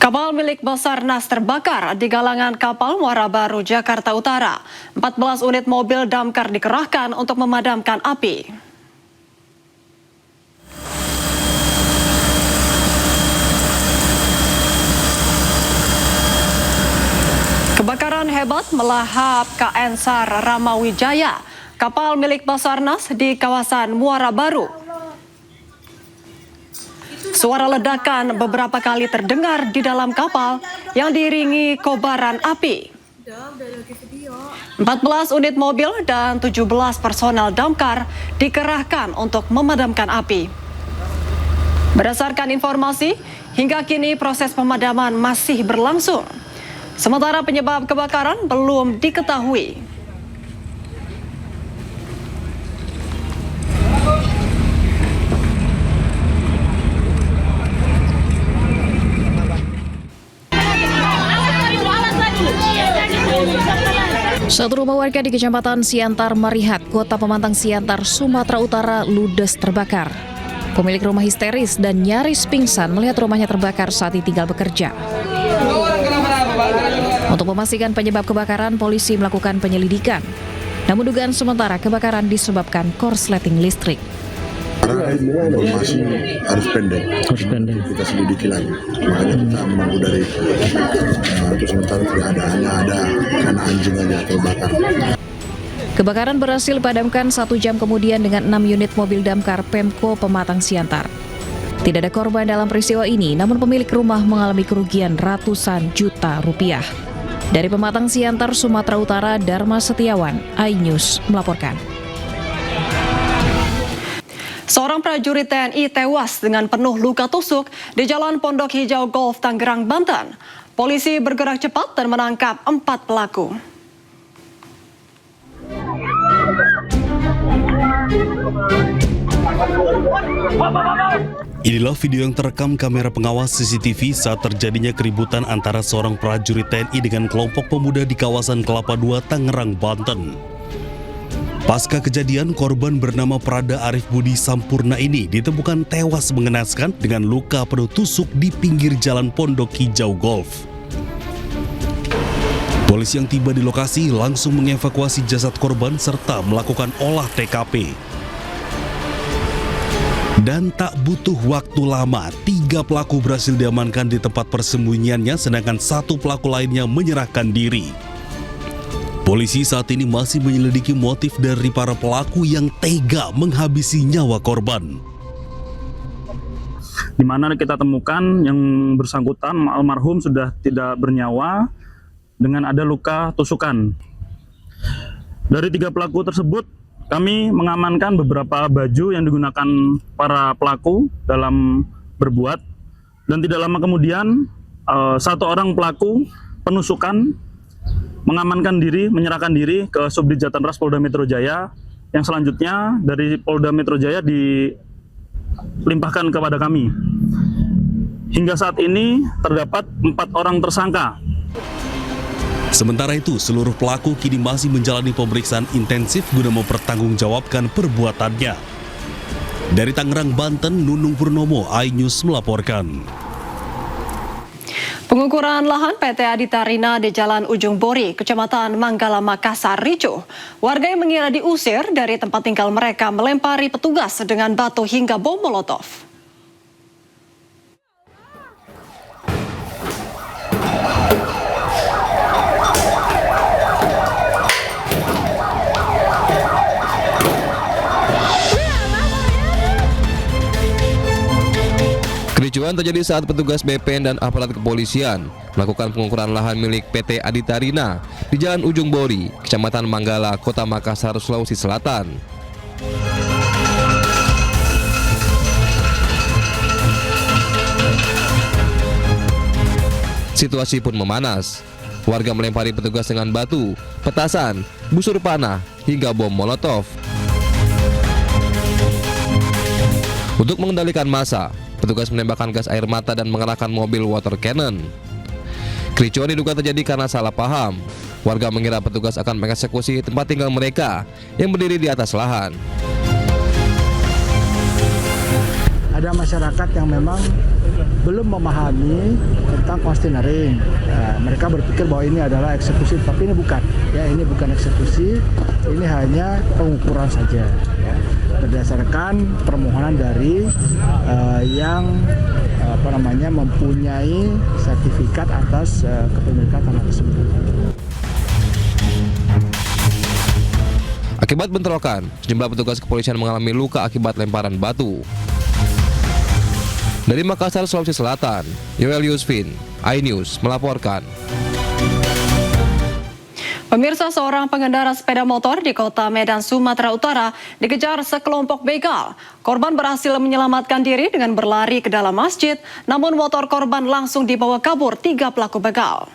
Kapal milik Basarnas terbakar di galangan kapal Muara Baru, Jakarta Utara. 14 unit mobil damkar dikerahkan untuk memadamkan api. Kebakaran hebat melahap KN SAR Ramawijaya, kapal milik Basarnas di kawasan Muara Baru. Suara ledakan beberapa kali terdengar di dalam kapal yang diiringi kobaran api. 14 unit mobil dan 17 personel damkar dikerahkan untuk memadamkan api. Berdasarkan informasi, hingga kini proses pemadaman masih berlangsung. Sementara penyebab kebakaran belum diketahui. Satu rumah warga di Kecamatan Siantar Marihat, Kota Pemantang Siantar, Sumatera Utara ludes terbakar. Pemilik rumah histeris dan nyaris pingsan melihat rumahnya terbakar saat ditinggal bekerja. Untuk memastikan penyebab kebakaran, polisi melakukan penyelidikan. Namun dugaan sementara kebakaran disebabkan korsleting listrik. Informasi harus pendek. Kita selidiki lagi. Makanya kita menunggu dari itu sementara tidak ada karena anjing aja terbakar. Kebakaran berhasil dipadamkan 1 jam kemudian dengan 6 unit mobil damkar Pemko Pematang Siantar. Tidak ada korban dalam peristiwa ini, namun pemilik rumah mengalami kerugian ratusan juta rupiah. Dari Pematang Siantar, Sumatera Utara, Dharma Setiawan, iNews melaporkan. Seorang prajurit TNI tewas dengan penuh luka tusuk di Jalan Pondok Hijau Golf, Tangerang, Banten. Polisi bergerak cepat dan menangkap 4 pelaku. Inilah video yang terekam kamera pengawas CCTV saat terjadinya keributan antara seorang prajurit TNI dengan kelompok pemuda di kawasan Kelapa II, Tangerang, Banten. Pasca kejadian, korban bernama Prada Arif Budi Sampurna ini ditemukan tewas mengenaskan dengan luka penuh tusuk di pinggir Jalan Pondok Hijau Golf. Polisi yang tiba di lokasi langsung mengevakuasi jasad korban serta melakukan olah TKP. Dan tak butuh waktu lama, 3 pelaku berhasil diamankan di tempat persembunyiannya, sedangkan 1 pelaku lainnya menyerahkan diri. Polisi saat ini masih menyelidiki motif dari para pelaku yang tega menghabisi nyawa korban. Di mana kita temukan yang bersangkutan almarhum sudah tidak bernyawa dengan ada luka tusukan. Dari 3 pelaku tersebut, kami mengamankan beberapa baju yang digunakan para pelaku dalam berbuat, dan tidak lama kemudian 1 orang pelaku penusukan mengamankan diri, menyerahkan diri ke Subdit Jatanras Polda Metro Jaya, yang selanjutnya dari Polda Metro Jaya dilimpahkan kepada kami. Hingga saat ini terdapat 4 orang tersangka. Sementara itu, seluruh pelaku kini masih menjalani pemeriksaan intensif guna mempertanggungjawabkan perbuatannya. Dari Tangerang, Banten, Nunung Purnomo, iNews melaporkan. Pengukuran lahan PT Aditarina di Jalan Ujung Bori, Kecamatan Manggala, Makassar, ricuh. Warga yang mengira diusir dari tempat tinggal mereka melempari petugas dengan batu hingga bom molotov. Kericuhan terjadi saat petugas BPN dan aparat kepolisian melakukan pengukuran lahan milik PT Aditarina di Jalan Ujung Bori, Kecamatan Manggala, Kota Makassar, Sulawesi Selatan. Situasi pun memanas. Warga melempari petugas dengan batu, petasan, busur panah, hingga bom molotov. Untuk mengendalikan massa, petugas menembakkan gas air mata dan mengerahkan mobil water cannon. Kericuhan diduga terjadi karena salah paham. Warga mengira petugas akan mengeksekusi tempat tinggal mereka yang berdiri di atas lahan. Ada masyarakat yang memang belum memahami tentang constantering. Mereka berpikir bahwa ini adalah eksekusi, tapi ini bukan. Ya, ini bukan eksekusi, ini hanya pengukuran saja. Ya. Berdasarkan permohonan dari yang mempunyai sertifikat atas kepemilikan tanah tersebut. Akibat bentrokan, sejumlah petugas kepolisian mengalami luka akibat lemparan batu. Dari Makassar, Sulawesi Selatan, Yoel Yusfin, iNews melaporkan. Pemirsa, seorang pengendara sepeda motor di kota Medan, Sumatera Utara dikejar sekelompok begal. Korban berhasil menyelamatkan diri dengan berlari ke dalam masjid, namun motor korban langsung dibawa kabur 3 pelaku begal.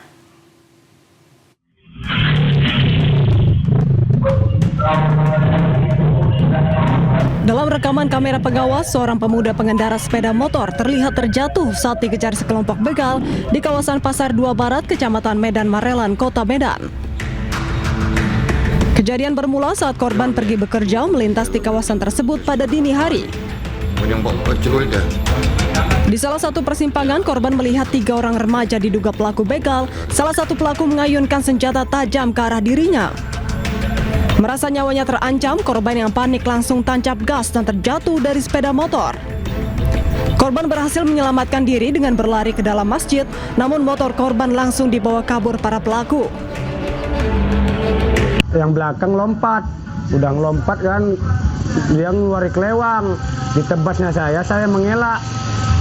Dalam rekaman kamera pengawas, seorang pemuda pengendara sepeda motor terlihat terjatuh saat dikejar sekelompok begal di kawasan Pasar 2 Barat, Kecamatan Medan Marelan, Kota Medan. Kejadian bermula saat korban pergi bekerja melintas di kawasan tersebut pada dini hari. Di salah satu persimpangan, korban melihat 3 orang remaja diduga pelaku begal. Salah satu pelaku mengayunkan senjata tajam ke arah dirinya. Merasa nyawanya terancam, korban yang panik langsung tancap gas dan terjatuh dari sepeda motor. Korban berhasil menyelamatkan diri dengan berlari ke dalam masjid, namun motor korban langsung dibawa kabur para pelaku. Yang belakang lompat, udah ngelompat kan, dia ngeluarin kelewang, ditebasnya saya mengelak.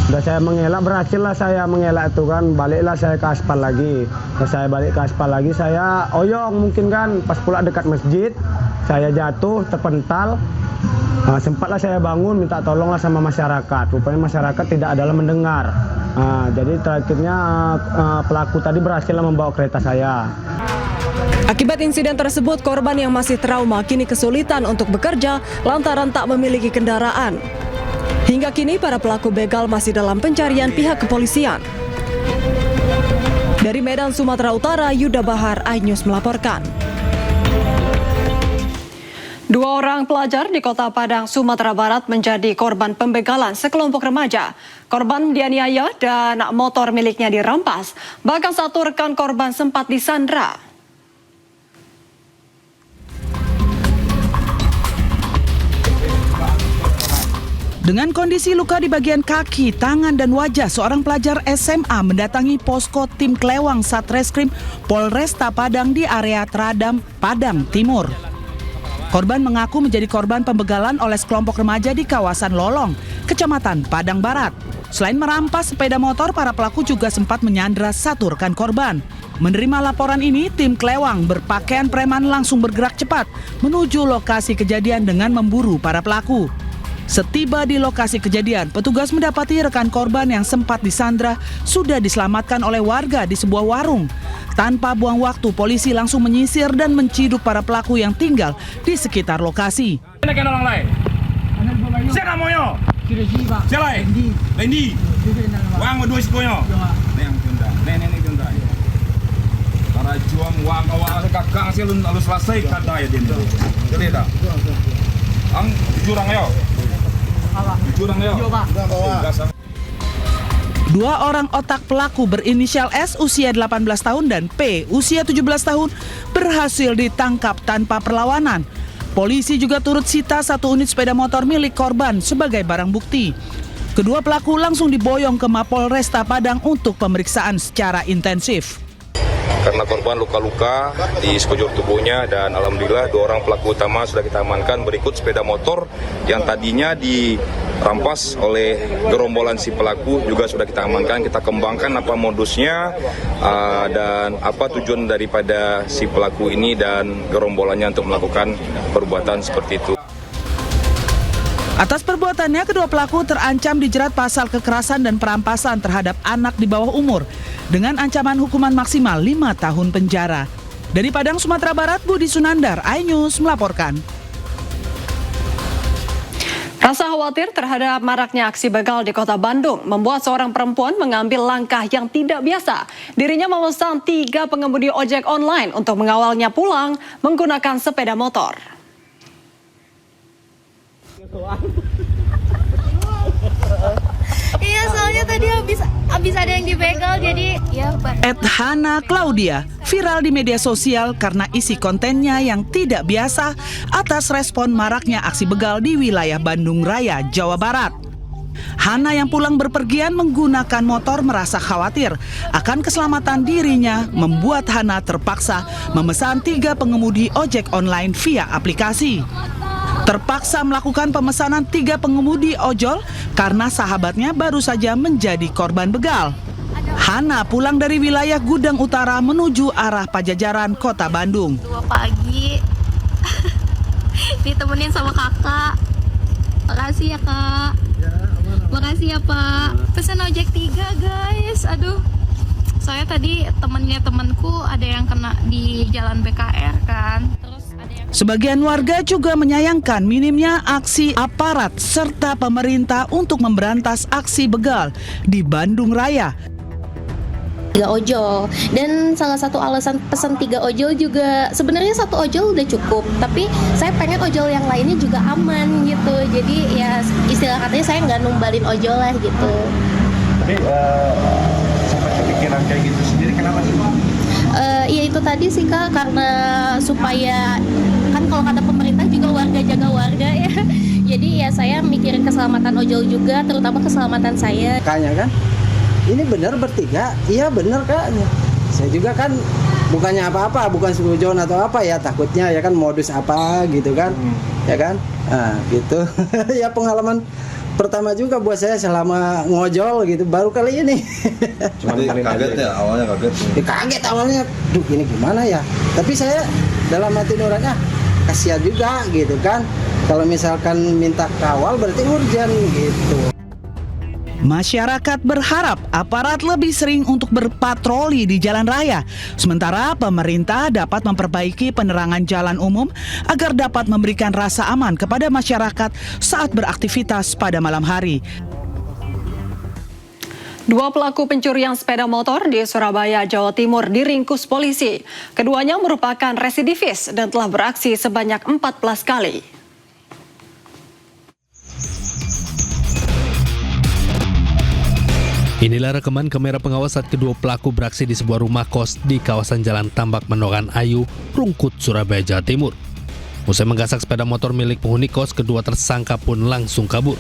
Udah saya mengelak, berhasillah saya mengelak itu kan, baliklah saya ke aspal lagi. Pas saya balik ke aspal lagi, saya oyong mungkin kan, pas pula dekat masjid, saya jatuh, terpental. Sempatlah saya bangun, minta tolonglah sama masyarakat. Rupanya masyarakat tidak adalah mendengar. Jadi terakhirnya pelaku tadi berhasil membawa kereta saya. Akibat insiden tersebut, korban yang masih trauma kini kesulitan untuk bekerja lantaran tak memiliki kendaraan. Hingga kini para pelaku begal masih dalam pencarian pihak kepolisian. Dari Medan, Sumatera Utara, Yuda Bahar, iNews melaporkan. 2 orang pelajar di Kota Padang, Sumatera Barat menjadi korban pembegalan sekelompok remaja. Korban dianiaya dan motor miliknya dirampas. Bahkan satu rekan korban sempat disandra. Dengan kondisi luka di bagian kaki, tangan, dan wajah, seorang pelajar SMA mendatangi posko tim Klewang Satreskrim Polresta Padang di area Tradam, Padang Timur. Korban mengaku menjadi korban pembegalan oleh sekelompok remaja di kawasan Lolong, Kecamatan Padang Barat. Selain merampas sepeda motor, para pelaku juga sempat menyandra satu rekan korban. Menerima laporan ini, tim Klewang berpakaian preman langsung bergerak cepat menuju lokasi kejadian dengan memburu para pelaku. Setiba di lokasi kejadian, petugas mendapati rekan korban yang sempat disandra sudah diselamatkan oleh warga di sebuah warung. Tanpa buang waktu, polisi langsung menyisir dan menciduk para pelaku yang tinggal di sekitar lokasi. Dua orang otak pelaku berinisial S usia 18 tahun dan P usia 17 tahun berhasil ditangkap tanpa perlawanan. Polisi juga turut sita 1 unit sepeda motor milik korban sebagai barang bukti. Kedua pelaku langsung diboyong ke Mapolresta Padang untuk pemeriksaan secara intensif. Karena korban luka-luka di sekujur tubuhnya dan alhamdulillah 2 orang pelaku utama sudah kita amankan, berikut sepeda motor yang tadinya dirampas oleh gerombolan si pelaku juga sudah kita amankan. Kita kembangkan apa modusnya dan apa tujuan daripada si pelaku ini dan gerombolannya untuk melakukan perbuatan seperti itu. Atas perbuatannya, kedua pelaku terancam dijerat pasal kekerasan dan perampasan terhadap anak di bawah umur dengan ancaman hukuman maksimal 5 tahun penjara. Dari Padang, Sumatera Barat, Budi Sunandar, iNews melaporkan. Rasa khawatir terhadap maraknya aksi begal di Kota Bandung membuat seorang perempuan mengambil langkah yang tidak biasa. Dirinya memesan 3 pengemudi ojek online untuk mengawalnya pulang menggunakan sepeda motor. Iya soalnya tadi habis ada yang dibegal jadi ya. @Hana Claudia viral di media sosial karena isi kontennya yang tidak biasa atas respon maraknya aksi begal di wilayah Bandung Raya, Jawa Barat. Hana yang pulang berpergian menggunakan motor merasa khawatir akan keselamatan dirinya, membuat Hana terpaksa memesan 3 pengemudi ojek online via aplikasi. Terpaksa melakukan pemesanan 3 pengemudi ojol karena sahabatnya baru saja menjadi korban begal. Hana pulang dari wilayah Gudang Utara menuju arah Pajajaran, Kota Bandung. 2 pagi ditemenin sama kakak. Makasih ya kak. Makasih ya Pak. Pesan ojek 3 guys. Aduh. Soalnya tadi temanku ada yang kena di jalan BKR kan. Terus ada yang... Sebagian warga juga menyayangkan minimnya aksi aparat serta pemerintah untuk memberantas aksi begal di Bandung Raya. 3 ojol, dan salah satu alasan pesan 3 ojol juga sebenarnya 1 ojol udah cukup, tapi saya pengen ojol yang lainnya juga aman gitu. Jadi ya istilah katanya saya nggak numbalin ojol lah gitu. Tapi sampai kepikiran kayak gitu sendiri kenapa sih? Ya itu tadi sih kak, karena supaya kan kalau kata pemerintah juga warga jaga warga ya. Jadi ya saya mikirin keselamatan ojol juga, terutama keselamatan saya. Kayaknya kan ini benar bertiga, iya benar kak. Saya juga kan bukannya apa-apa, bukan suzon atau apa ya, takutnya ya kan modus apa gitu kan, ya kan, nah gitu. Ya pengalaman pertama juga buat saya selama ngojol gitu, baru kali ini. Cuman kaget ya, awalnya kaget. Ya, kaget awalnya, duh ini gimana ya. Tapi saya dalam hati nurani kasihan juga gitu kan. Kalau misalkan minta kawal berarti urgent gitu. Masyarakat berharap aparat lebih sering untuk berpatroli di jalan raya, sementara pemerintah dapat memperbaiki penerangan jalan umum agar dapat memberikan rasa aman kepada masyarakat saat beraktivitas pada malam hari. 2 pelaku pencurian sepeda motor di Surabaya, Jawa Timur diringkus polisi. Keduanya merupakan residivis dan telah beraksi sebanyak 14 kali. Inilah rekaman kamera pengawas saat kedua pelaku beraksi di sebuah rumah kos di kawasan Jalan Tambak Menokan Ayu, Rungkut, Surabaya, Jawa Timur. Usai menggasak sepeda motor milik penghuni kos, kedua tersangka pun langsung kabur.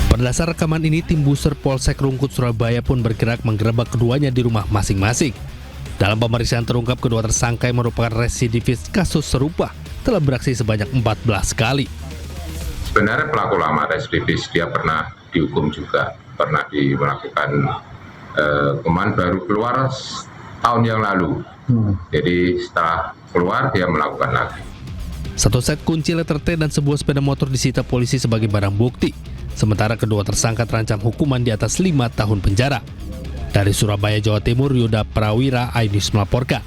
Berdasar rekaman ini, tim Buser Polsek Rungkut, Surabaya pun bergerak menggerebek keduanya di rumah masing-masing. Dalam pemeriksaan terungkap kedua tersangka yang merupakan residivis kasus serupa telah beraksi sebanyak 14 kali. Sebenarnya pelaku lama residivis, dia pernah dihukum juga, pernah melakukan kemarin baru keluar tahun yang lalu. Jadi setelah keluar dia melakukan lagi. 1 set kunci letter T dan sebuah sepeda motor disita polisi sebagai barang bukti. Sementara kedua tersangka terancam hukuman di atas 5 tahun penjara. Dari Surabaya, Jawa Timur, Yuda Prawira, iNews melaporkan.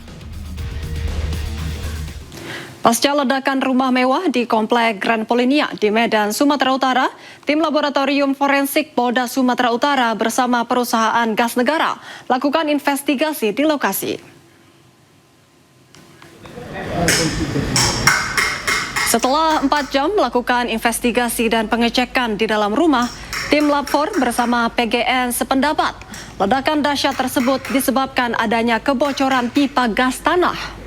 Pasca ledakan rumah mewah di Komplek Grand Polinia di Medan, Sumatera Utara, tim Laboratorium Forensik Polda Sumatera Utara bersama perusahaan gas negara lakukan investigasi di lokasi. Setelah 4 jam melakukan investigasi dan pengecekan di dalam rumah, tim Labfor bersama PGN sependapat ledakan dahsyat tersebut disebabkan adanya kebocoran pipa gas tanah.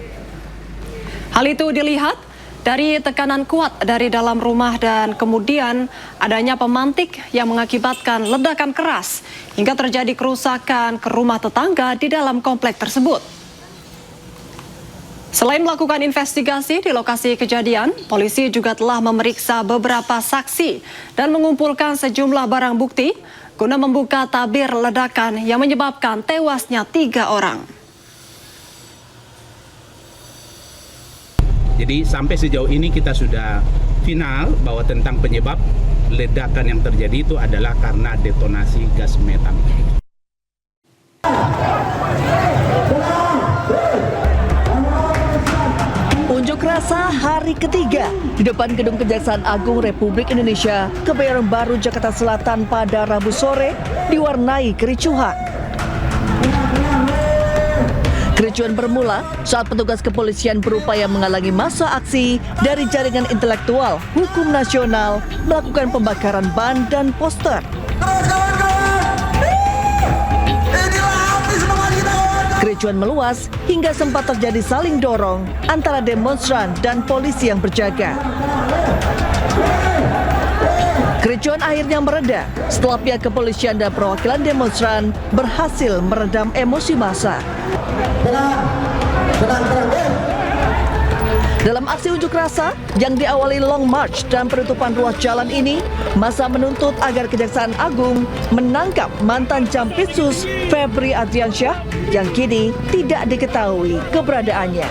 Hal itu dilihat dari tekanan kuat dari dalam rumah dan kemudian adanya pemantik yang mengakibatkan ledakan keras hingga terjadi kerusakan ke rumah tetangga di dalam komplek tersebut. Selain melakukan investigasi di lokasi kejadian, polisi juga telah memeriksa beberapa saksi dan mengumpulkan sejumlah barang bukti guna membuka tabir ledakan yang menyebabkan tewasnya 3 orang. Jadi sampai sejauh ini kita sudah final bahwa tentang penyebab ledakan yang terjadi itu adalah karena detonasi gas metan. Unjuk rasa hari ketiga di depan Gedung Kejaksaan Agung Republik Indonesia, Kebayoran Baru, Jakarta Selatan pada Rabu sore diwarnai kericuhan. Kericuan bermula saat petugas kepolisian berupaya menghalangi massa aksi dari jaringan intelektual hukum nasional melakukan pembakaran ban dan poster. Kericuan meluas hingga sempat terjadi saling dorong antara demonstran dan polisi yang berjaga. Kericuan akhirnya mereda setelah pihak kepolisian dan perwakilan demonstran berhasil meredam emosi massa. Dalam aksi unjuk rasa yang diawali long march dan penutupan ruas jalan ini, massa menuntut agar Kejaksaan Agung menangkap mantan Jampitsus Febri Adriansyah yang kini tidak diketahui keberadaannya.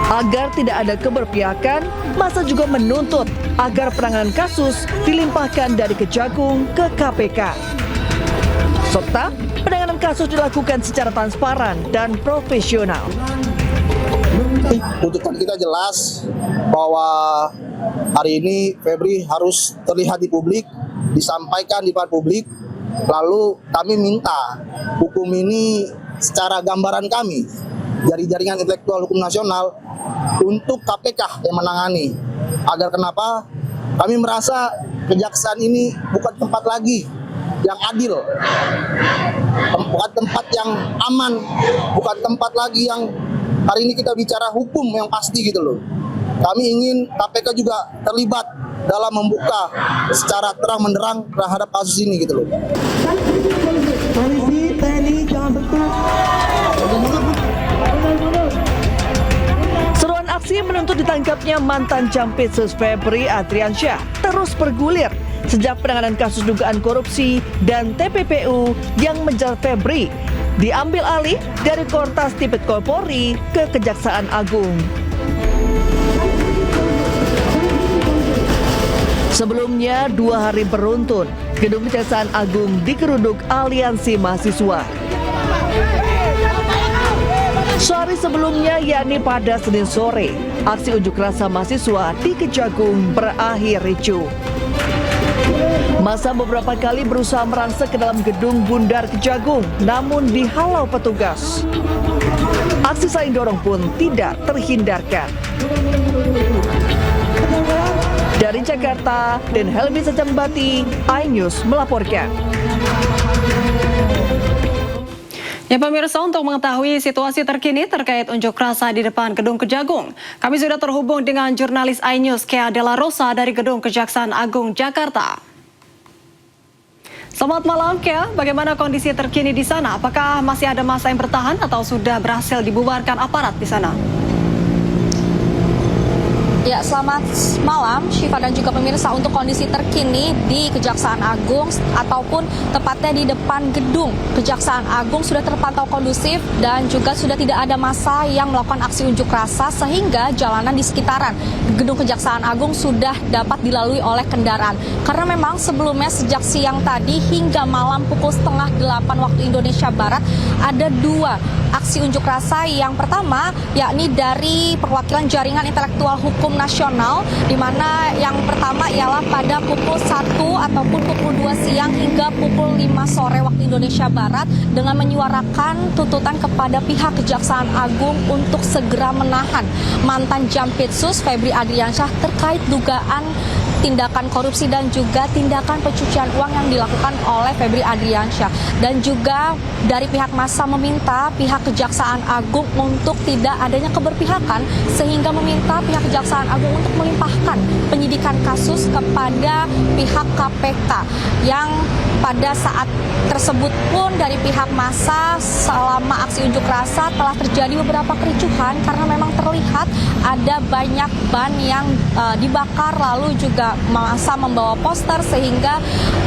Agar tidak ada keberpihakan, massa juga menuntut agar penanganan kasus dilimpahkan dari Kejagung ke KPK. Serta penanganan kasus dilakukan secara transparan dan profesional. Tuntutan kita jelas bahwa hari ini Febri harus terlihat di publik, disampaikan di depan publik. Lalu kami minta hukum ini secara gambaran kami dari jaringan intelektual hukum nasional untuk KPK yang menangani. Agar kenapa? Kami merasa kejaksaan ini bukan tempat lagi yang adil, bukan tempat yang aman, bukan tempat lagi yang hari ini kita bicara hukum yang pasti gitu loh. Kami ingin KPK juga terlibat dalam membuka secara terang-menderang terhadap kasus ini gitu loh. Polisi, TNI, jangan bentuk. Seruan aksi menuntut ditangkapnya mantan Jampitsus Febri Adriansyah terus bergulir sejak penanganan kasus dugaan korupsi dan TPPU yang menjerat Febri diambil alih dari Kortas Tipikor Polri ke Kejaksaan Agung. Sebelumnya 2 hari beruntun, gedung Kejaksaan Agung digeruduk aliansi mahasiswa. Sehari sebelumnya, yakni pada Senin sore, aksi unjuk rasa mahasiswa di Kejagung berakhir ricuh. Massa beberapa kali berusaha merangsek ke dalam gedung Bundar Kejagung, namun dihalau petugas. Aksi saling dorong pun tidak terhindarkan. Dari Jakarta, Den Helmi Sajambati, iNews melaporkan. Ya pemirsa, untuk mengetahui situasi terkini terkait unjuk rasa di depan Gedung Kejagung, kami sudah terhubung dengan jurnalis iNews Kea Della Rosa dari Gedung Kejaksaan Agung Jakarta. Selamat malam Kea, bagaimana kondisi terkini di sana? Apakah masih ada massa yang bertahan atau sudah berhasil dibubarkan aparat di sana? Ya, selamat malam Syifa dan juga pemirsa. Untuk kondisi terkini di Kejaksaan Agung ataupun tepatnya di depan gedung Kejaksaan Agung sudah terpantau kondusif dan juga sudah tidak ada massa yang melakukan aksi unjuk rasa sehingga jalanan di sekitaran gedung Kejaksaan Agung sudah dapat dilalui oleh kendaraan. Karena memang sebelumnya sejak siang tadi hingga malam pukul 7:30 waktu Indonesia Barat ada 2 aksi unjuk rasa. Yang pertama yakni dari perwakilan jaringan intelektual hukum nasional, di mana yang pertama ialah pada pukul 1 ataupun pukul 2 siang hingga pukul 5 sore waktu Indonesia Barat dengan menyuarakan tuntutan kepada pihak Kejaksaan Agung untuk segera menahan mantan Jampitsus Febri Adriansyah terkait dugaan tindakan korupsi dan juga tindakan pencucian uang yang dilakukan oleh Febri Adriansyah. Dan juga dari pihak massa meminta pihak Kejaksaan Agung untuk tidak adanya keberpihakan sehingga meminta pihak Kejaksaan Agung untuk melimpahkan penyidikan kasus kepada pihak KPK yang pada saat tersebut pun dari pihak massa selama aksi unjuk rasa telah terjadi beberapa kericuhan karena memang terlihat ada banyak ban yang dibakar, lalu juga massa membawa poster sehingga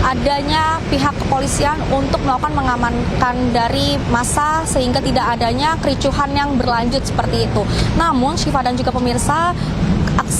adanya pihak kepolisian untuk melakukan mengamankan dari massa sehingga tidak adanya kericuhan yang berlanjut seperti itu. Namun Syifa dan juga pemirsa,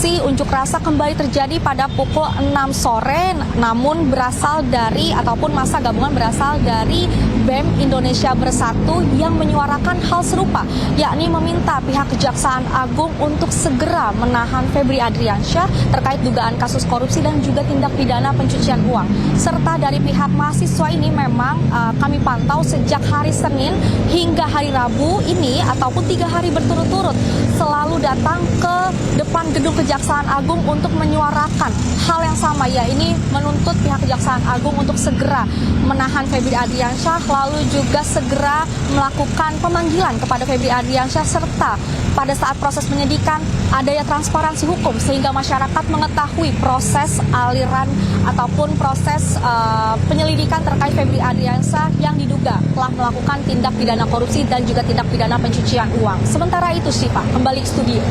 aksi unjuk rasa kembali terjadi pada pukul 6 sore, namun massa gabungan berasal dari BEM Indonesia Bersatu yang menyuarakan hal serupa, yakni meminta pihak Kejaksaan Agung untuk segera menahan Febri Adriansyah terkait dugaan kasus korupsi dan juga tindak pidana pencucian uang. Serta dari pihak mahasiswa ini memang kami pantau sejak hari Senin hingga hari Rabu ini ataupun 3 hari berturut-turut selalu datang ke depan gedung Kejaksaan Agung untuk menyuarakan hal yang sama, yakni menuntut pihak Kejaksaan Agung untuk segera menahan Febri Adriansyah, lalu juga segera melakukan pemanggilan kepada Febri Adriansyah, serta pada saat proses penyidikan adanya transparansi hukum sehingga masyarakat mengetahui proses aliran ataupun proses penyelidikan terkait Febri Adriansyah yang diduga telah melakukan tindak pidana korupsi dan juga tindak pidana pencucian uang. Sementara itu Syifa, kembali ke studio.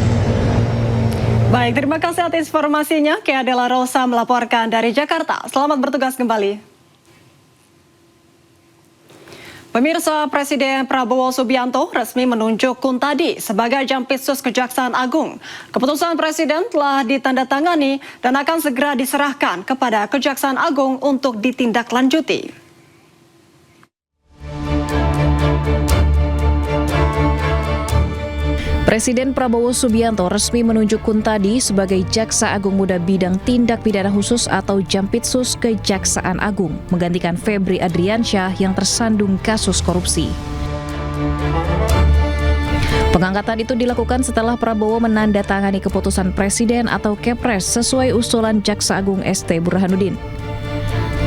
Baik, terima kasih atas informasinya. Kea Dela Rosa melaporkan dari Jakarta. Selamat bertugas kembali. Pemirsa, Presiden Prabowo Subianto resmi menunjuk Kuntadi sebagai Jampitsus Kejaksaan Agung. Keputusan Presiden telah ditandatangani dan akan segera diserahkan kepada Kejaksaan Agung untuk ditindaklanjuti. Presiden Prabowo Subianto resmi menunjuk Kuntadi sebagai Jaksa Agung Muda Bidang Tindak Pidana Khusus atau Jampitsus Kejaksaan Agung, menggantikan Febri Adriansyah yang tersandung kasus korupsi. Pengangkatan itu dilakukan setelah Prabowo menandatangani keputusan Presiden atau Kepres sesuai usulan Jaksa Agung ST Burhanuddin.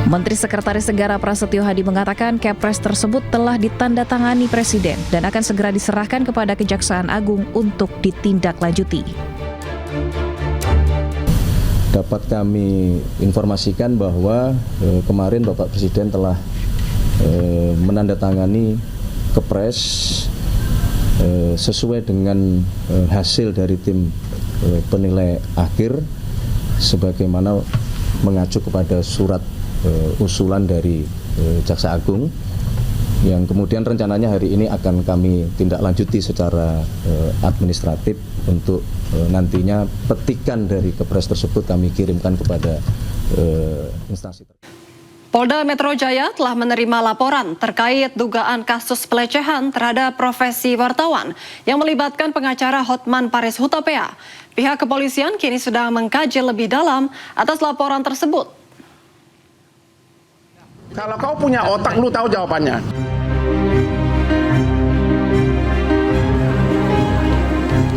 Menteri Sekretaris Negara Prasetyo Hadi mengatakan Kepres tersebut telah ditandatangani Presiden dan akan segera diserahkan kepada Kejaksaan Agung untuk ditindaklanjuti. Dapat kami informasikan bahwa kemarin Bapak Presiden telah menandatangani Kepres sesuai dengan hasil dari tim penilai akhir sebagaimana mengacu kepada surat usulan dari Jaksa Agung yang kemudian rencananya hari ini akan kami tindak lanjuti secara administratif untuk nantinya petikan dari Kepres tersebut kami kirimkan kepada instansi. Polda Metro Jaya telah menerima laporan terkait dugaan kasus pelecehan terhadap profesi wartawan yang melibatkan pengacara Hotman Paris Hutapea. Pihak kepolisian kini sedang mengkaji lebih dalam atas laporan tersebut. Kalau kau punya otak, lu tahu jawabannya.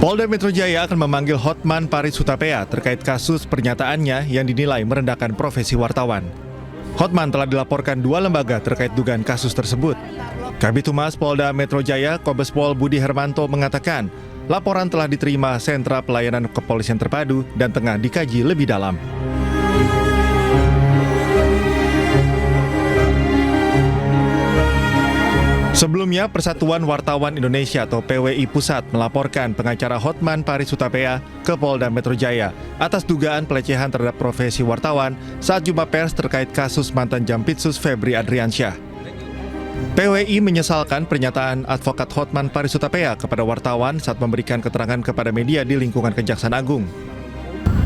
Polda Metro Jaya akan memanggil Hotman Paris Hutapea terkait kasus pernyataannya yang dinilai merendahkan profesi wartawan. Hotman telah dilaporkan 2 lembaga terkait dugaan kasus tersebut. Kabid Humas Polda Metro Jaya, Kombes Pol Budi Hermanto mengatakan, laporan telah diterima Sentra Pelayanan Kepolisian Terpadu dan tengah dikaji lebih dalam. Sebelumnya, Persatuan Wartawan Indonesia atau PWI Pusat melaporkan pengacara Hotman Paris Hutapea ke Polda Metro Jaya atas dugaan pelecehan terhadap profesi wartawan saat jumpa pers terkait kasus mantan Jampitsus Febri Adriansyah. PWI menyesalkan pernyataan advokat Hotman Paris Hutapea kepada wartawan saat memberikan keterangan kepada media di lingkungan Kejaksaan Agung.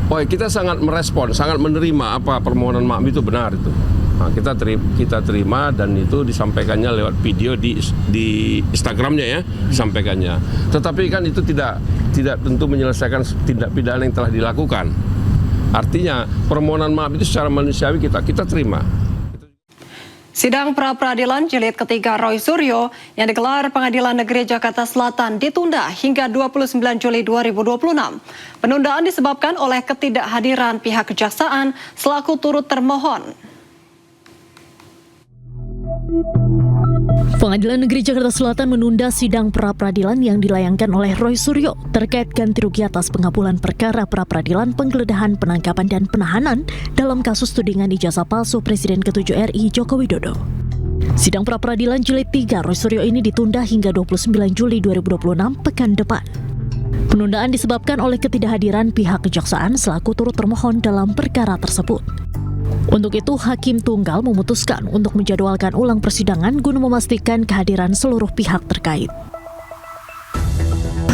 Kita sangat merespon, sangat menerima apa permohonan maaf itu benar itu. Nah, kita terima dan itu disampaikannya lewat video di Instagramnya ya, disampaikannya. Tetapi kan itu tidak tentu menyelesaikan tindak pidana yang telah dilakukan. Artinya permohonan maaf itu secara manusiawi kita terima. Sidang pra-peradilan jilid ketiga Roy Suryo yang digelar Pengadilan Negeri Jakarta Selatan ditunda hingga 29 Juli 2026. Penundaan disebabkan oleh ketidakhadiran pihak kejaksaan selaku turut termohon. Pengadilan Negeri Jakarta Selatan menunda sidang pra-peradilan yang dilayangkan oleh Roy Suryo terkait ganti rugi atas pengabulan perkara pra-peradilan penggeledahan, penangkapan, dan penahanan dalam kasus tudingan ijazah palsu Presiden ke-7 RI Joko Widodo. Sidang pra-peradilan jilid 3 Roy Suryo ini ditunda hingga 29 Juli 2026 pekan depan. Penundaan disebabkan oleh ketidakhadiran pihak kejaksaan selaku turut termohon dalam perkara tersebut. Untuk itu, Hakim Tunggal memutuskan untuk menjadwalkan ulang persidangan guna memastikan kehadiran seluruh pihak terkait.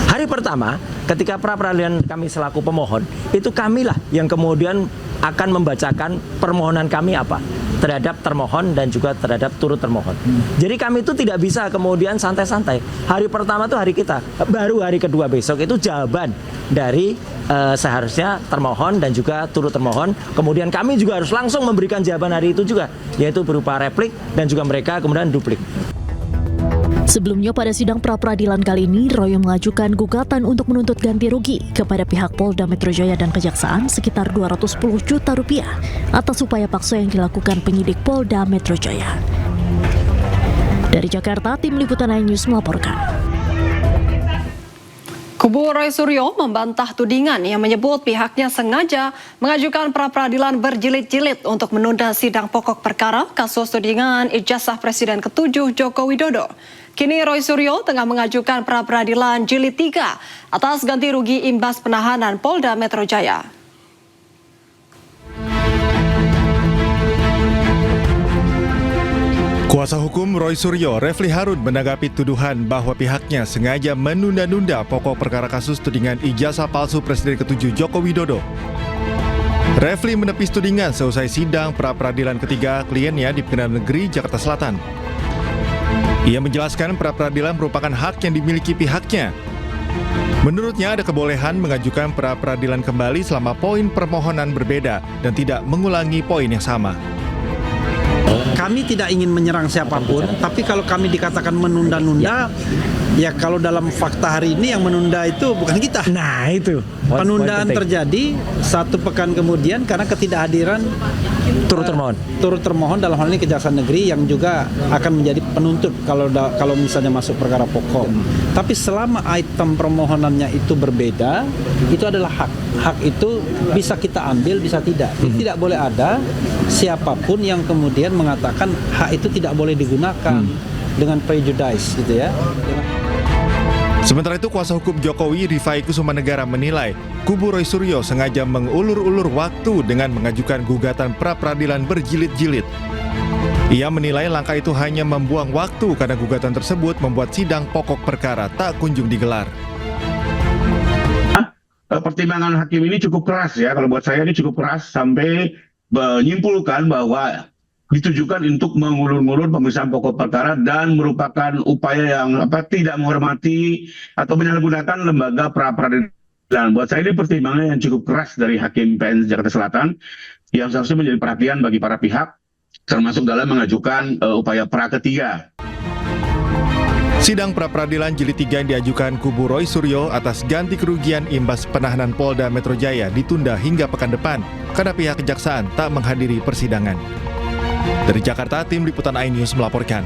Hari hari pertama ketika pra peradilan kami selaku pemohon, itu kamilah yang kemudian akan membacakan permohonan kami apa terhadap termohon dan juga terhadap turut termohon. Jadi kami itu tidak bisa kemudian santai-santai. Hari pertama itu hari kita, baru hari kedua besok itu jawaban dari seharusnya termohon dan juga turut termohon. Kemudian kami juga harus langsung memberikan jawaban hari itu juga, yaitu berupa replik dan juga mereka kemudian duplik. Sebelumnya pada sidang pra-peradilan kali ini, Roy mengajukan gugatan untuk menuntut ganti rugi kepada pihak Polda Metro Jaya dan Kejaksaan sekitar 210 juta rupiah atas upaya paksa yang dilakukan penyidik Polda Metro Jaya. Dari Jakarta, tim liputan iNews melaporkan. Kubu Roy Suryo membantah tudingan yang menyebut pihaknya sengaja mengajukan pra-peradilan berjilid-jilid untuk menunda sidang pokok perkara kasus tudingan ijazah Presiden ke-7 Joko Widodo. Kini Roy Suryo tengah mengajukan pra-peradilan jilid 3 atas ganti rugi imbas penahanan Polda Metro Jaya. Kuasa hukum Roy Suryo, Refli Harun, menanggapi tuduhan bahwa pihaknya sengaja menunda-nunda pokok perkara kasus tudingan ijazah palsu Presiden ke-7 Joko Widodo. Refli menepis tudingan seusai sidang pra-peradilan ketiga kliennya di Pengadilan Negeri Jakarta Selatan. Ia menjelaskan pra-peradilan merupakan hak yang dimiliki pihaknya. Menurutnya ada kebolehan mengajukan pra-peradilan kembali selama poin permohonan berbeda dan tidak mengulangi poin yang sama. Kami tidak ingin menyerang siapapun, tapi kalau kami dikatakan menunda-nunda, ya kalau dalam fakta hari ini yang menunda itu bukan kita. Nah itu. Penundaan terjadi 1 pekan kemudian karena ketidakhadiran turut termohon dalam hal ini Kejaksaan Negeri yang juga akan menjadi penuntut kalau misalnya masuk perkara pokok. Tapi selama item permohonannya itu berbeda, itu adalah hak. Hak itu bisa kita ambil, bisa tidak. Tidak boleh ada siapapun yang kemudian mengatakan hak itu tidak boleh digunakan dengan prejudice gitu ya. Sementara itu, kuasa hukum Jokowi Rifai Kusumanegara menilai kubu Roy Suryo sengaja mengulur-ulur waktu dengan mengajukan gugatan pra-peradilan berjilid-jilid. Ia menilai langkah itu hanya membuang waktu karena gugatan tersebut membuat sidang pokok perkara tak kunjung digelar. Pertimbangan hakim ini cukup keras ya, kalau buat saya ini cukup keras sampai menyimpulkan bahwa ditujukan untuk mengulur-ngulur pemeriksaan pokok perkara dan merupakan upaya yang tidak menghormati atau menyalahgunakan lembaga pra-peradilan. Buat saya ini pertimbangan yang cukup keras dari Hakim PN Jakarta Selatan yang seharusnya menjadi perhatian bagi para pihak, termasuk dalam mengajukan upaya pra ketiga. Sidang pra-peradilan jilid 3 yang diajukan kubu Roy Suryo atas ganti kerugian imbas penahanan Polda Metro Jaya ditunda hingga pekan depan karena pihak kejaksaan tak menghadiri persidangan. Dari Jakarta, tim liputan iNews melaporkan.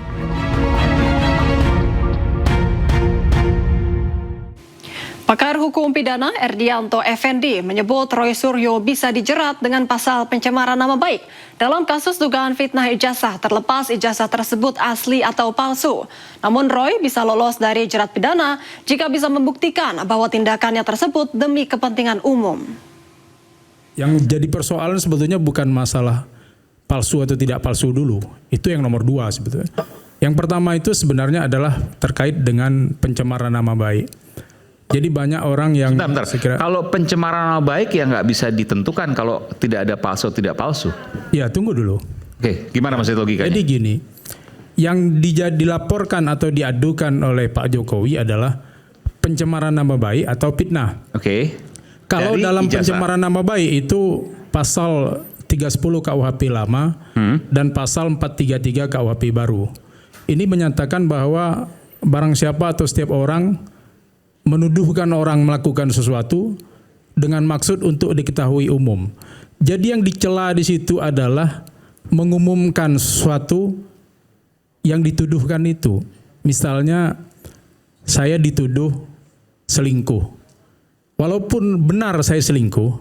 Pakar hukum pidana Erdianto Effendi menyebut Roy Suryo bisa dijerat dengan pasal pencemaran nama baik dalam kasus dugaan fitnah ijazah terlepas ijazah tersebut asli atau palsu. Namun Roy bisa lolos dari jerat pidana jika bisa membuktikan bahwa tindakannya tersebut demi kepentingan umum. Yang jadi persoalan sebetulnya bukan masalah palsu atau tidak palsu dulu. Itu yang nomor 2 sebetulnya. Yang pertama itu sebenarnya adalah terkait dengan pencemaran nama baik. Jadi banyak orang yang Sebentar. Kalau pencemaran nama baik ya nggak bisa ditentukan kalau tidak ada palsu atau tidak palsu. Ya tunggu dulu. Oke, gimana maksud logikanya? Jadi gini, yang dilaporkan atau diadukan oleh Pak Jokowi adalah pencemaran nama baik atau fitnah. Oke. Kalau dalam pencemaran nama baik itu pasal 310 KUHP lama dan pasal 433 KUHP baru. Ini menyatakan bahwa barang siapa atau setiap orang menuduhkan orang melakukan sesuatu dengan maksud untuk diketahui umum. Jadi yang dicela di situ adalah mengumumkan sesuatu yang dituduhkan itu. Misalnya saya dituduh selingkuh. Walaupun benar saya selingkuh,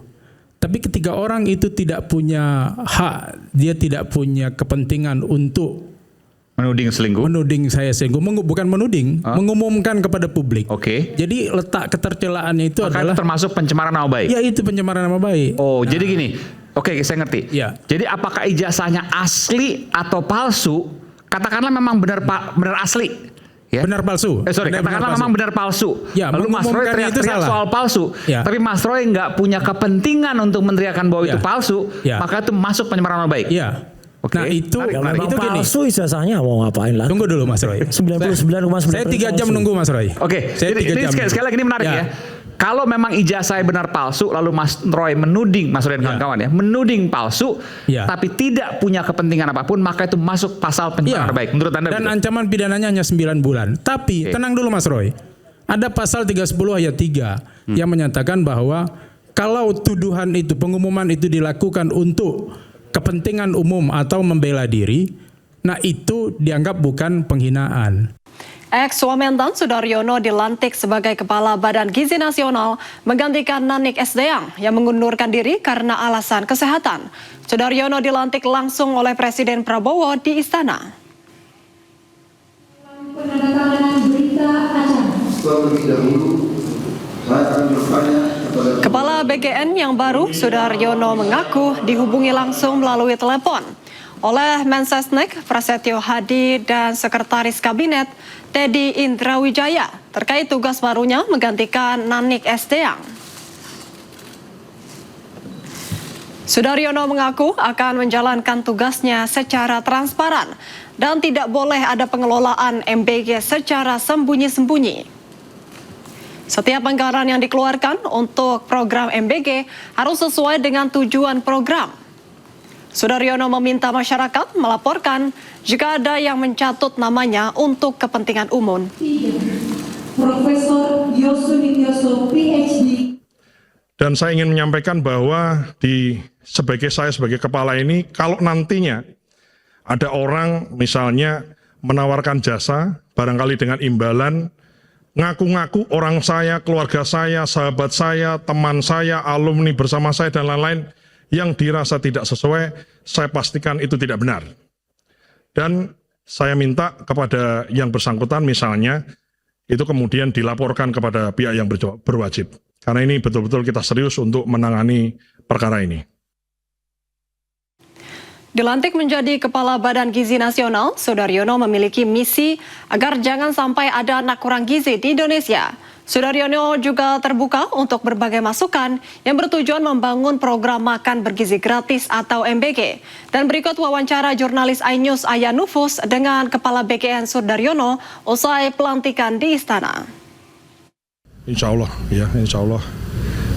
tapi ketika orang itu tidak punya hak, dia tidak punya kepentingan untuk menuding selingkuh. Menuding saya selingkuh, bukan menuding, mengumumkan kepada publik. Oke. Jadi letak ketercelaannya itu adalah termasuk pencemaran nama baik. Ya itu pencemaran nama baik. Oh, jadi gini. Oke, saya ngerti. Ya. Jadi apakah ijazahnya asli atau palsu? Katakanlah memang benar asli. ya. Benar palsu. Katakanlah memang benar palsu. Ya, lalu Mas Roy teriak-teriak soal palsu. Ya. Tapi Mas Roy nggak punya kepentingan untuk meneriakan bahwa itu palsu, maka itu masuk pencemaran nama baik. Iya. Oke. Nah itu, itu gini. palsu ijazahnya mau ngapain lah? Tunggu dulu Mas Roy. 99,9%. Saya 3 jam nunggu Mas Roy. Oke. Ini sekali lagi ini menarik ya. Kalau memang ijazahnya benar palsu, lalu Mas Roy menuding, Mas Roy dan kawan-kawan menuding palsu, tapi tidak punya kepentingan apapun, maka itu masuk pasal pencemaran nama baik. Menurut Anda? Dan ancaman pidananya hanya 9 bulan. Tapi tenang dulu Mas Roy. Ada pasal 310 ayat 3 yang menyatakan bahwa kalau tuduhan itu, pengumuman itu dilakukan untuk kepentingan umum atau membela diri, nah itu dianggap bukan penghinaan. Ex-Wamentan Sudaryono dilantik sebagai Kepala Badan Gizi Nasional menggantikan Nanik Esdeang yang mengundurkan diri karena alasan kesehatan. Sudaryono dilantik langsung oleh Presiden Prabowo di Istana. Kepala BGN yang baru, Sudaryono mengaku dihubungi langsung melalui telepon oleh Mensesnek Prasetyo Hadi dan Sekretaris Kabinet Teddy Indrawijaya terkait tugas barunya menggantikan Nanik Esdeang. Sudaryono mengaku akan menjalankan tugasnya secara transparan dan tidak boleh ada pengelolaan MBG secara sembunyi-sembunyi. Setiap anggaran yang dikeluarkan untuk program MBG harus sesuai dengan tujuan program. Sudaryono meminta masyarakat melaporkan jika ada yang mencatut namanya untuk kepentingan umum. Profesor Yosunityoso, PhD. Dan saya ingin menyampaikan bahwa sebagai kepala ini, kalau nantinya ada orang misalnya menawarkan jasa, barangkali dengan imbalan, ngaku-ngaku orang saya, keluarga saya, sahabat saya, teman saya, alumni bersama saya, dan lain-lain, yang dirasa tidak sesuai, saya pastikan itu tidak benar. Dan saya minta kepada yang bersangkutan misalnya, itu kemudian dilaporkan kepada pihak yang berwajib. Karena ini betul-betul kita serius untuk menangani perkara ini. Dilantik menjadi Kepala Badan Gizi Nasional, Sudaryono memiliki misi agar jangan sampai ada anak kurang gizi di Indonesia. Sudaryono juga terbuka untuk berbagai masukan yang bertujuan membangun program makan bergizi gratis atau MBG. Dan berikut wawancara jurnalis iNews Aya Nufus dengan Kepala BGN Sudaryono usai pelantikan di Istana. Insya Allah, ya insya Allah.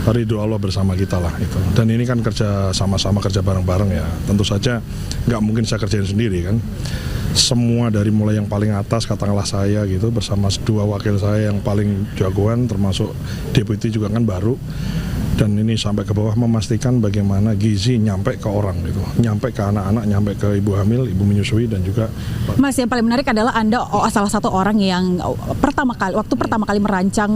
Ridho Allah bersama kita lah itu. Dan ini kan kerja sama-sama, kerja bareng-bareng ya. Tentu saja nggak mungkin saya kerjain sendiri kan. Semua dari mulai yang paling atas, katakanlah saya gitu, bersama 2 wakil saya yang paling jagoan, termasuk deputi juga kan baru. Dan ini sampai ke bawah memastikan bagaimana gizi nyampe ke orang gitu, nyampe ke anak-anak, nyampe ke ibu hamil, ibu menyusui, dan juga. Mas, yang paling menarik adalah Anda salah satu orang yang waktu pertama kali merancang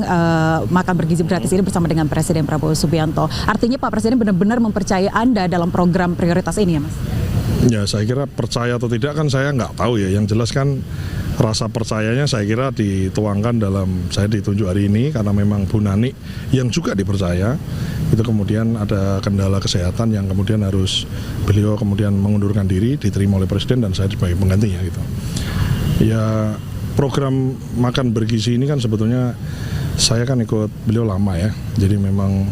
makan bergizi gratis ini bersama dengan Presiden Prabowo Subianto. Artinya Pak Presiden benar-benar mempercayai Anda dalam program prioritas ini ya Mas? Ya saya kira percaya atau tidak kan saya nggak tahu ya. Yang jelas kan rasa percayanya saya kira dituangkan dalam saya ditunjuk hari ini karena memang Bu Nani yang juga dipercaya. Itu kemudian ada kendala kesehatan yang kemudian harus beliau kemudian mengundurkan diri, diterima oleh Presiden dan saya sebagai penggantinya gitu. Ya program makan bergizi ini kan sebetulnya saya kan ikut beliau lama ya. Jadi memang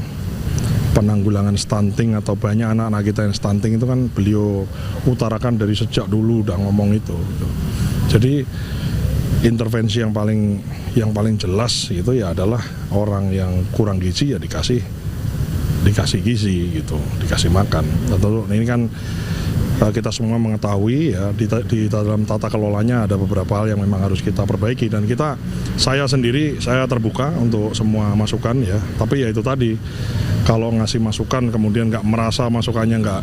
penanggulangan stunting atau banyak anak-anak kita yang stunting itu kan beliau utarakan dari sejak dulu udah ngomong itu gitu. Jadi intervensi yang paling jelas itu ya adalah orang yang kurang gizi ya dikasih gizi gitu, dikasih makan. Tentu ini kan kita semua mengetahui ya di dalam tata kelolanya ada beberapa hal yang memang harus kita perbaiki dan saya sendiri terbuka untuk semua masukan ya. Tapi ya itu tadi, kalau ngasih masukan kemudian nggak merasa masukannya nggak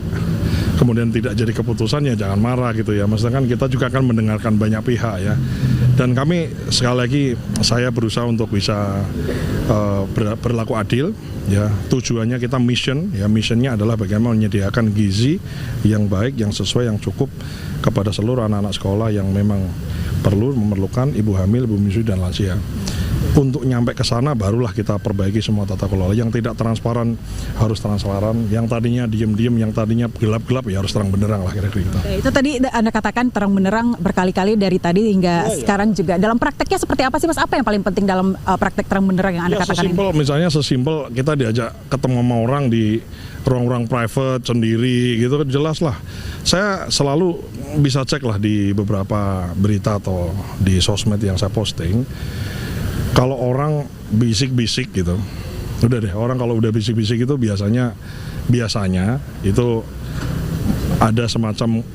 kemudian tidak jadi keputusan ya jangan marah gitu ya. Maksudnya kan kita juga akan mendengarkan banyak pihak ya. Dan kami sekali lagi saya berusaha untuk bisa berlaku adil ya. Tujuannya kita missionnya adalah bagaimana menyediakan gizi yang baik, yang sesuai, yang cukup kepada seluruh anak-anak sekolah yang memang memerlukan, ibu hamil, ibu menyusui dan lansia. untuk nyampe ke sana barulah kita perbaiki semua tata kelola. Yang tidak transparan harus transparan, yang tadinya diem-diem, yang tadinya gelap-gelap ya harus terang benderang lah kira-kira gitu. Itu tadi Anda katakan terang benderang berkali-kali dari tadi hingga sekarang juga. Dalam prakteknya seperti apa sih Mas? Apa yang paling penting dalam praktek terang benderang yang Anda katakan ini? Misalnya sesimpel kita diajak ketemu sama orang di ruang-ruang private sendiri gitu, jelas lah. Saya selalu bisa cek lah di beberapa berita atau di sosmed yang saya posting. Kalau orang bisik-bisik gitu, udah deh, orang kalau udah bisik-bisik itu biasanya itu ada semacam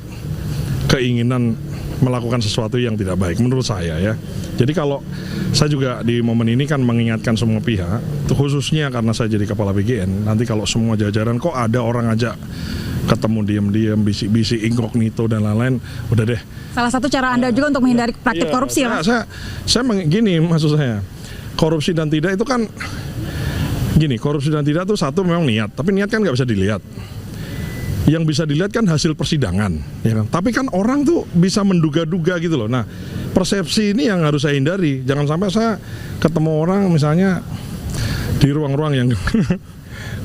keinginan melakukan sesuatu yang tidak baik menurut saya ya. Jadi kalau saya juga di momen ini kan mengingatkan semua pihak, khususnya karena saya jadi kepala BGN, nanti kalau semua jajaran kok ada orang ajak ketemu diam-diam, bisik-bisik, inkognito dan lain-lain, udah deh. Salah satu cara Anda juga untuk menghindari praktik korupsi ya, Mas? Saya gini, maksud saya, korupsi dan tidak itu kan gini, korupsi dan tidak itu satu memang niat, tapi niat kan nggak bisa dilihat. Yang bisa dilihat kan hasil persidangan, ya kan? Tapi kan orang tuh bisa menduga-duga gitu loh. Nah, persepsi ini yang harus saya hindari. Jangan sampai saya ketemu orang misalnya di ruang-ruang yang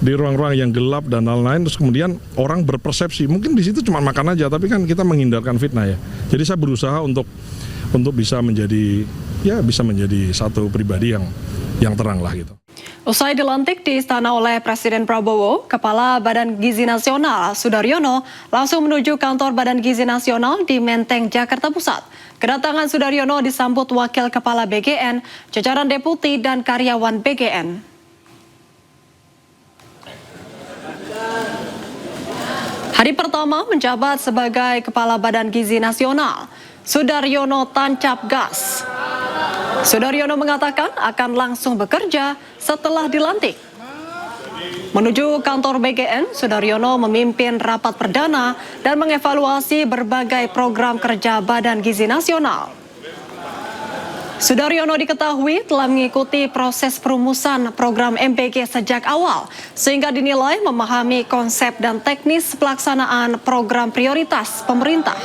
di ruang-ruang yang gelap dan lain-lain, terus kemudian orang berpersepsi mungkin di situ cuma makan aja, tapi kan kita menghindarkan fitnah ya. Jadi saya berusaha untuk bisa menjadi satu pribadi yang terang lah gitu. Usai dilantik di istana oleh Presiden Prabowo, Kepala Badan Gizi Nasional Sudaryono langsung menuju kantor Badan Gizi Nasional di Menteng, Jakarta Pusat. Kedatangan Sudaryono disambut Wakil Kepala BGN, jajaran deputi dan karyawan BGN. Hari pertama menjabat sebagai Kepala Badan Gizi Nasional, Sudaryono tancap gas. Sudaryono mengatakan akan langsung bekerja setelah dilantik. Menuju kantor BGN, Sudaryono memimpin rapat perdana dan mengevaluasi berbagai program kerja Badan Gizi Nasional. Sudaryono diketahui telah mengikuti proses perumusan program MPG sejak awal, sehingga dinilai memahami konsep dan teknis pelaksanaan program prioritas pemerintah.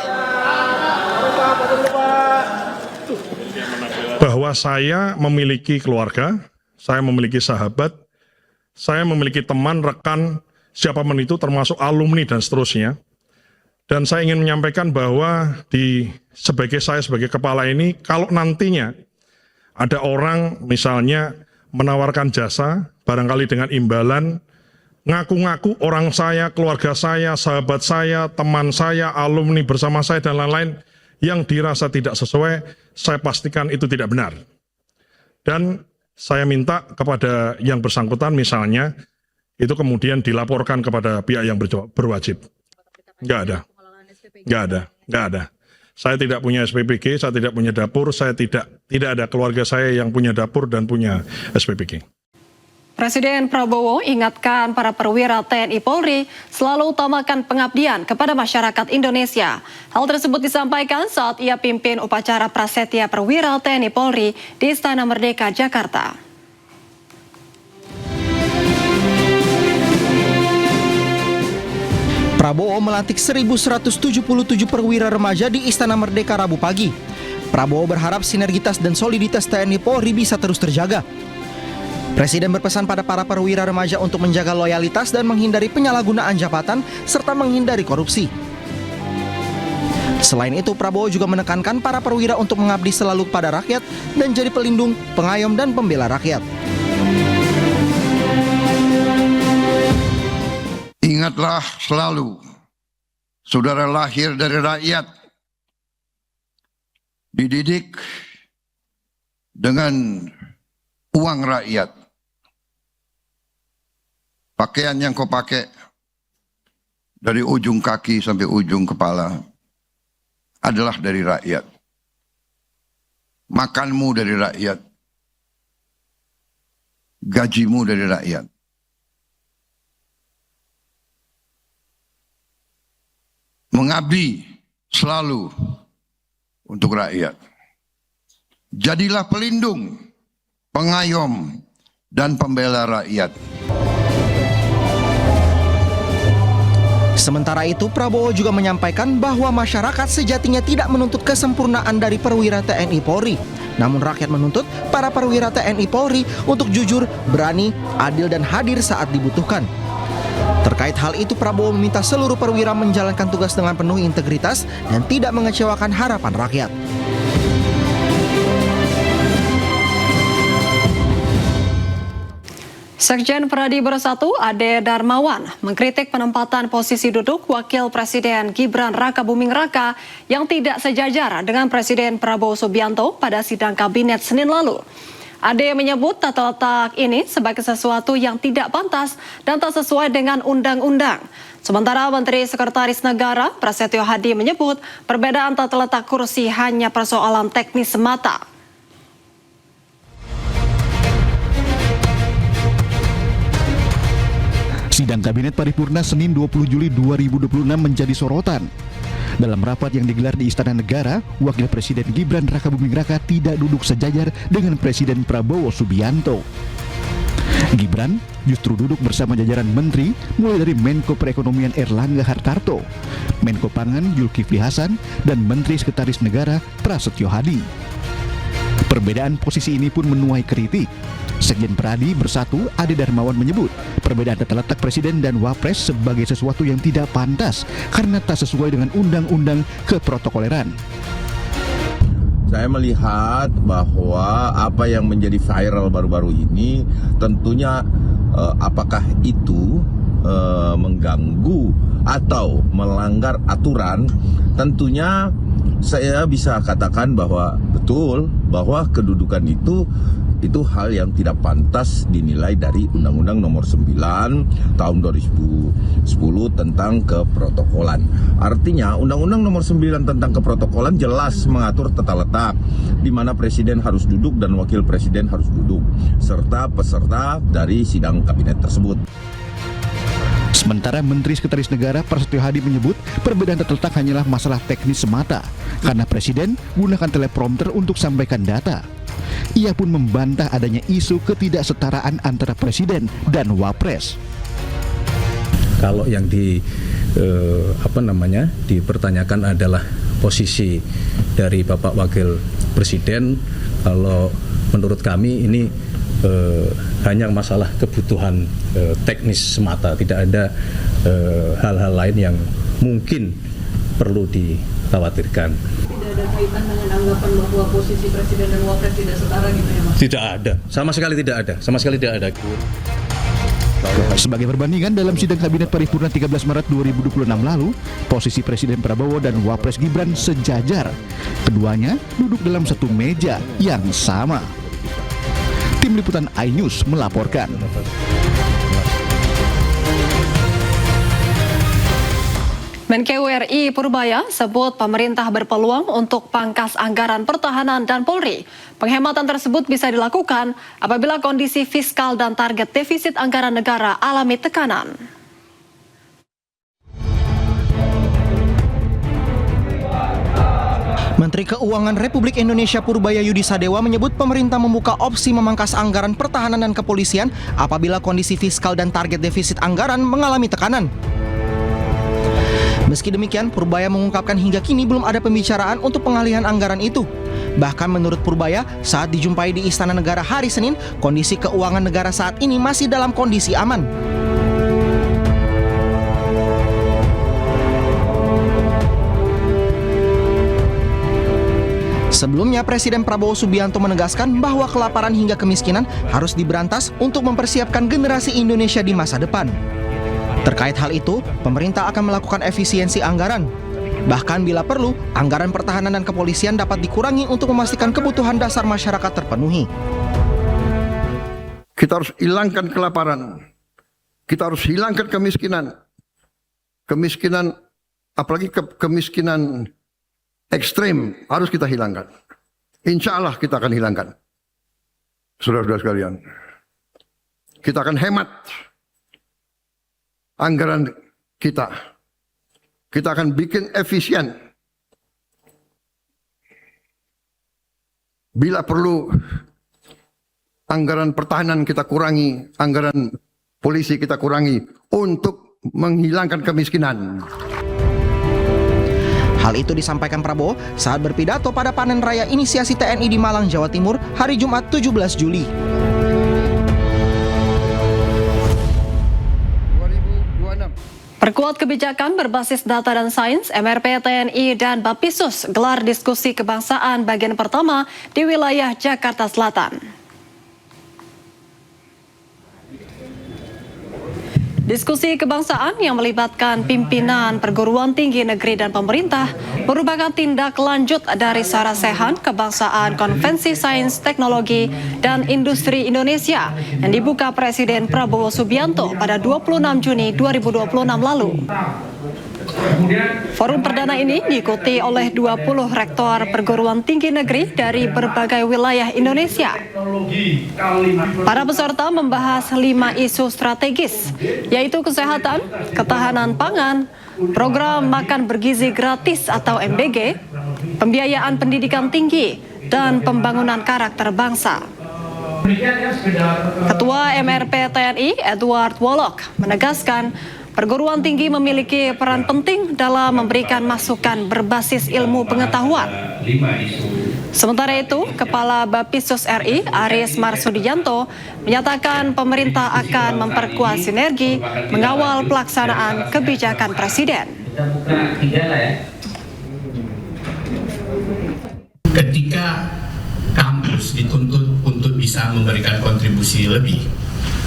Bahwa saya memiliki keluarga, saya memiliki sahabat, saya memiliki teman, rekan, siapapun itu termasuk alumni dan seterusnya. Dan saya ingin menyampaikan bahwa sebagai kepala ini, kalau nantinya ada orang misalnya menawarkan jasa, barangkali dengan imbalan, ngaku-ngaku orang saya, keluarga saya, sahabat saya, teman saya, alumni bersama saya dan lain-lain, yang dirasa tidak sesuai, saya pastikan itu tidak benar. Dan saya minta kepada yang bersangkutan misalnya, itu kemudian dilaporkan kepada pihak yang berwajib. Nggak ada. Saya tidak punya SPPG, saya tidak punya dapur, saya tidak ada keluarga saya yang punya dapur dan punya SPPG. Presiden Prabowo ingatkan para perwira TNI Polri selalu utamakan pengabdian kepada masyarakat Indonesia. Hal tersebut disampaikan saat ia pimpin upacara prasetya perwira TNI Polri di Istana Merdeka, Jakarta. Prabowo melantik 1.177 perwira remaja di Istana Merdeka Rabu pagi. Prabowo berharap sinergitas dan soliditas TNI Polri bisa terus terjaga. Presiden berpesan pada para perwira remaja untuk menjaga loyalitas dan menghindari penyalahgunaan jabatan serta menghindari korupsi. Selain itu, Prabowo juga menekankan para perwira untuk mengabdi selalu kepada rakyat dan jadi pelindung, pengayom, dan pembela rakyat. Ingatlah selalu, saudara lahir dari rakyat, dididik dengan uang rakyat. Pakaian yang kau pakai dari ujung kaki sampai ujung kepala adalah dari rakyat. Makanmu dari rakyat. Gajimu dari rakyat. Mengabdi selalu untuk rakyat. Jadilah pelindung, pengayom, dan pembela rakyat. Sementara itu, Prabowo juga menyampaikan bahwa masyarakat sejatinya tidak menuntut kesempurnaan dari perwira TNI Polri, Namun rakyat menuntut para perwira TNI Polri untuk jujur, berani, adil dan hadir saat dibutuhkan. Terkait hal itu, Prabowo meminta seluruh perwira menjalankan tugas dengan penuh integritas dan tidak mengecewakan harapan rakyat. Sekjen Pradi Bersatu Ade Darmawan mengkritik penempatan posisi duduk Wakil Presiden Gibran Rakabuming Raka yang tidak sejajar dengan Presiden Prabowo Subianto pada sidang kabinet Senin lalu. Ade menyebut tata letak ini sebagai sesuatu yang tidak pantas dan tak sesuai dengan undang-undang. Sementara Menteri Sekretaris Negara Prasetyo Hadi menyebut perbedaan tata letak kursi hanya persoalan teknis semata. Sidang Kabinet Paripurna Senin 20 Juli 2026 menjadi sorotan. Dalam rapat yang digelar di Istana Negara, Wakil Presiden Gibran Rakabuming Raka tidak duduk sejajar dengan Presiden Prabowo Subianto. Gibran justru duduk bersama jajaran menteri, mulai dari Menko Perekonomian Erlangga Hartarto, Menko Pangan Zulkifli Hasan, dan Menteri Sekretaris Negara Prasetyo Hadi. Perbedaan posisi ini pun menuai kritik. Sekjen Pradi Bersatu Ade Darmawan menyebut perbedaan tata letak Presiden dan Wapres sebagai sesuatu yang tidak pantas karena tak sesuai dengan undang-undang keprotokoleran. Saya melihat bahwa apa yang menjadi viral baru-baru ini tentunya apakah itu mengganggu atau melanggar aturan, tentunya saya bisa katakan bahwa betul bahwa kedudukan itu hal yang tidak pantas dinilai dari Undang-Undang Nomor 9 tahun 2010 tentang keprotokolan. Artinya Undang-Undang Nomor 9 tentang keprotokolan jelas mengatur tata letak di mana Presiden harus duduk dan Wakil Presiden harus duduk serta peserta dari sidang kabinet tersebut. Sementara Menteri Sekretaris Negara Prasetyo Hadi menyebut perbedaan tata letak hanyalah masalah teknis semata karena Presiden gunakan teleprompter untuk sampaikan data. Ia pun membantah adanya isu ketidaksetaraan antara Presiden dan Wapres. Kalau yang dipertanyakan adalah posisi dari Bapak Wakil Presiden, kalau menurut kami ini hanya masalah kebutuhan teknis semata, tidak ada hal-hal lain yang mungkin perlu dikhawatirkan. Tidak ada kaitan dengan anggapan bahwa posisi Presiden dan Wapres tidak setara gitu ya Mas? Tidak ada, sama sekali tidak ada. Sebagai perbandingan, dalam sidang Kabinet Paripurna 13 Maret 2026 lalu, posisi Presiden Prabowo dan Wapres Gibran sejajar. Keduanya duduk dalam satu meja yang sama. Tim Liputan iNews melaporkan. Menkeu RI Purbaya sebut pemerintah berpeluang untuk pangkas anggaran pertahanan dan Polri. Penghematan tersebut bisa dilakukan apabila kondisi fiskal dan target defisit anggaran negara alami tekanan. Menteri Keuangan Republik Indonesia Purbaya Yudi Sadewa menyebut pemerintah membuka opsi memangkas anggaran pertahanan dan kepolisian apabila kondisi fiskal dan target defisit anggaran mengalami tekanan. Meski demikian, Purbaya mengungkapkan hingga kini belum ada pembicaraan untuk pengalihan anggaran itu. Bahkan menurut Purbaya, saat dijumpai di Istana Negara hari Senin, kondisi keuangan negara saat ini masih dalam kondisi aman. Sebelumnya, Presiden Prabowo Subianto menegaskan bahwa kelaparan hingga kemiskinan harus diberantas untuk mempersiapkan generasi Indonesia di masa depan. Terkait hal itu, pemerintah akan melakukan efisiensi anggaran. Bahkan bila perlu, anggaran pertahanan dan kepolisian dapat dikurangi untuk memastikan kebutuhan dasar masyarakat terpenuhi. Kita harus hilangkan kelaparan. Kita harus hilangkan kemiskinan. Kemiskinan, apalagi kemiskinan ekstrim, harus kita hilangkan. Insya Allah kita akan hilangkan. Saudara-saudara sekalian, kita akan hemat anggaran kita. Kita akan bikin efisien. Bila perlu, anggaran pertahanan kita kurangi, anggaran polisi kita kurangi untuk menghilangkan kemiskinan. Hal itu disampaikan Prabowo saat berpidato pada panen raya inisiasi TNI di Malang, Jawa Timur, hari Jumat 17 Juli. Perkuat kebijakan berbasis data dan sains, MRP TNI dan Bapisus gelar diskusi kebangsaan bagian pertama di wilayah Jakarta Selatan. Diskusi kebangsaan yang melibatkan pimpinan perguruan tinggi negeri dan pemerintah merupakan tindak lanjut dari Sarasehan Kebangsaan Konvensi Sains, Teknologi, dan Industri Indonesia yang dibuka Presiden Prabowo Subianto pada 26 Juni 2026 lalu. Forum perdana ini diikuti oleh 20 rektor perguruan tinggi negeri dari berbagai wilayah Indonesia. Para peserta membahas 5 isu strategis, yaitu kesehatan, ketahanan pangan, program makan bergizi gratis atau MBG, pembiayaan pendidikan tinggi, dan pembangunan karakter bangsa. Ketua MRP TNI Edward Wolok menegaskan perguruan tinggi memiliki peran penting dalam memberikan masukan berbasis ilmu pengetahuan. Sementara itu, Kepala Bapisus RI Aris Marsudianto menyatakan pemerintah akan memperkuat sinergi mengawal pelaksanaan kebijakan Presiden. Ketika kampus dituntut untuk bisa memberikan kontribusi lebih,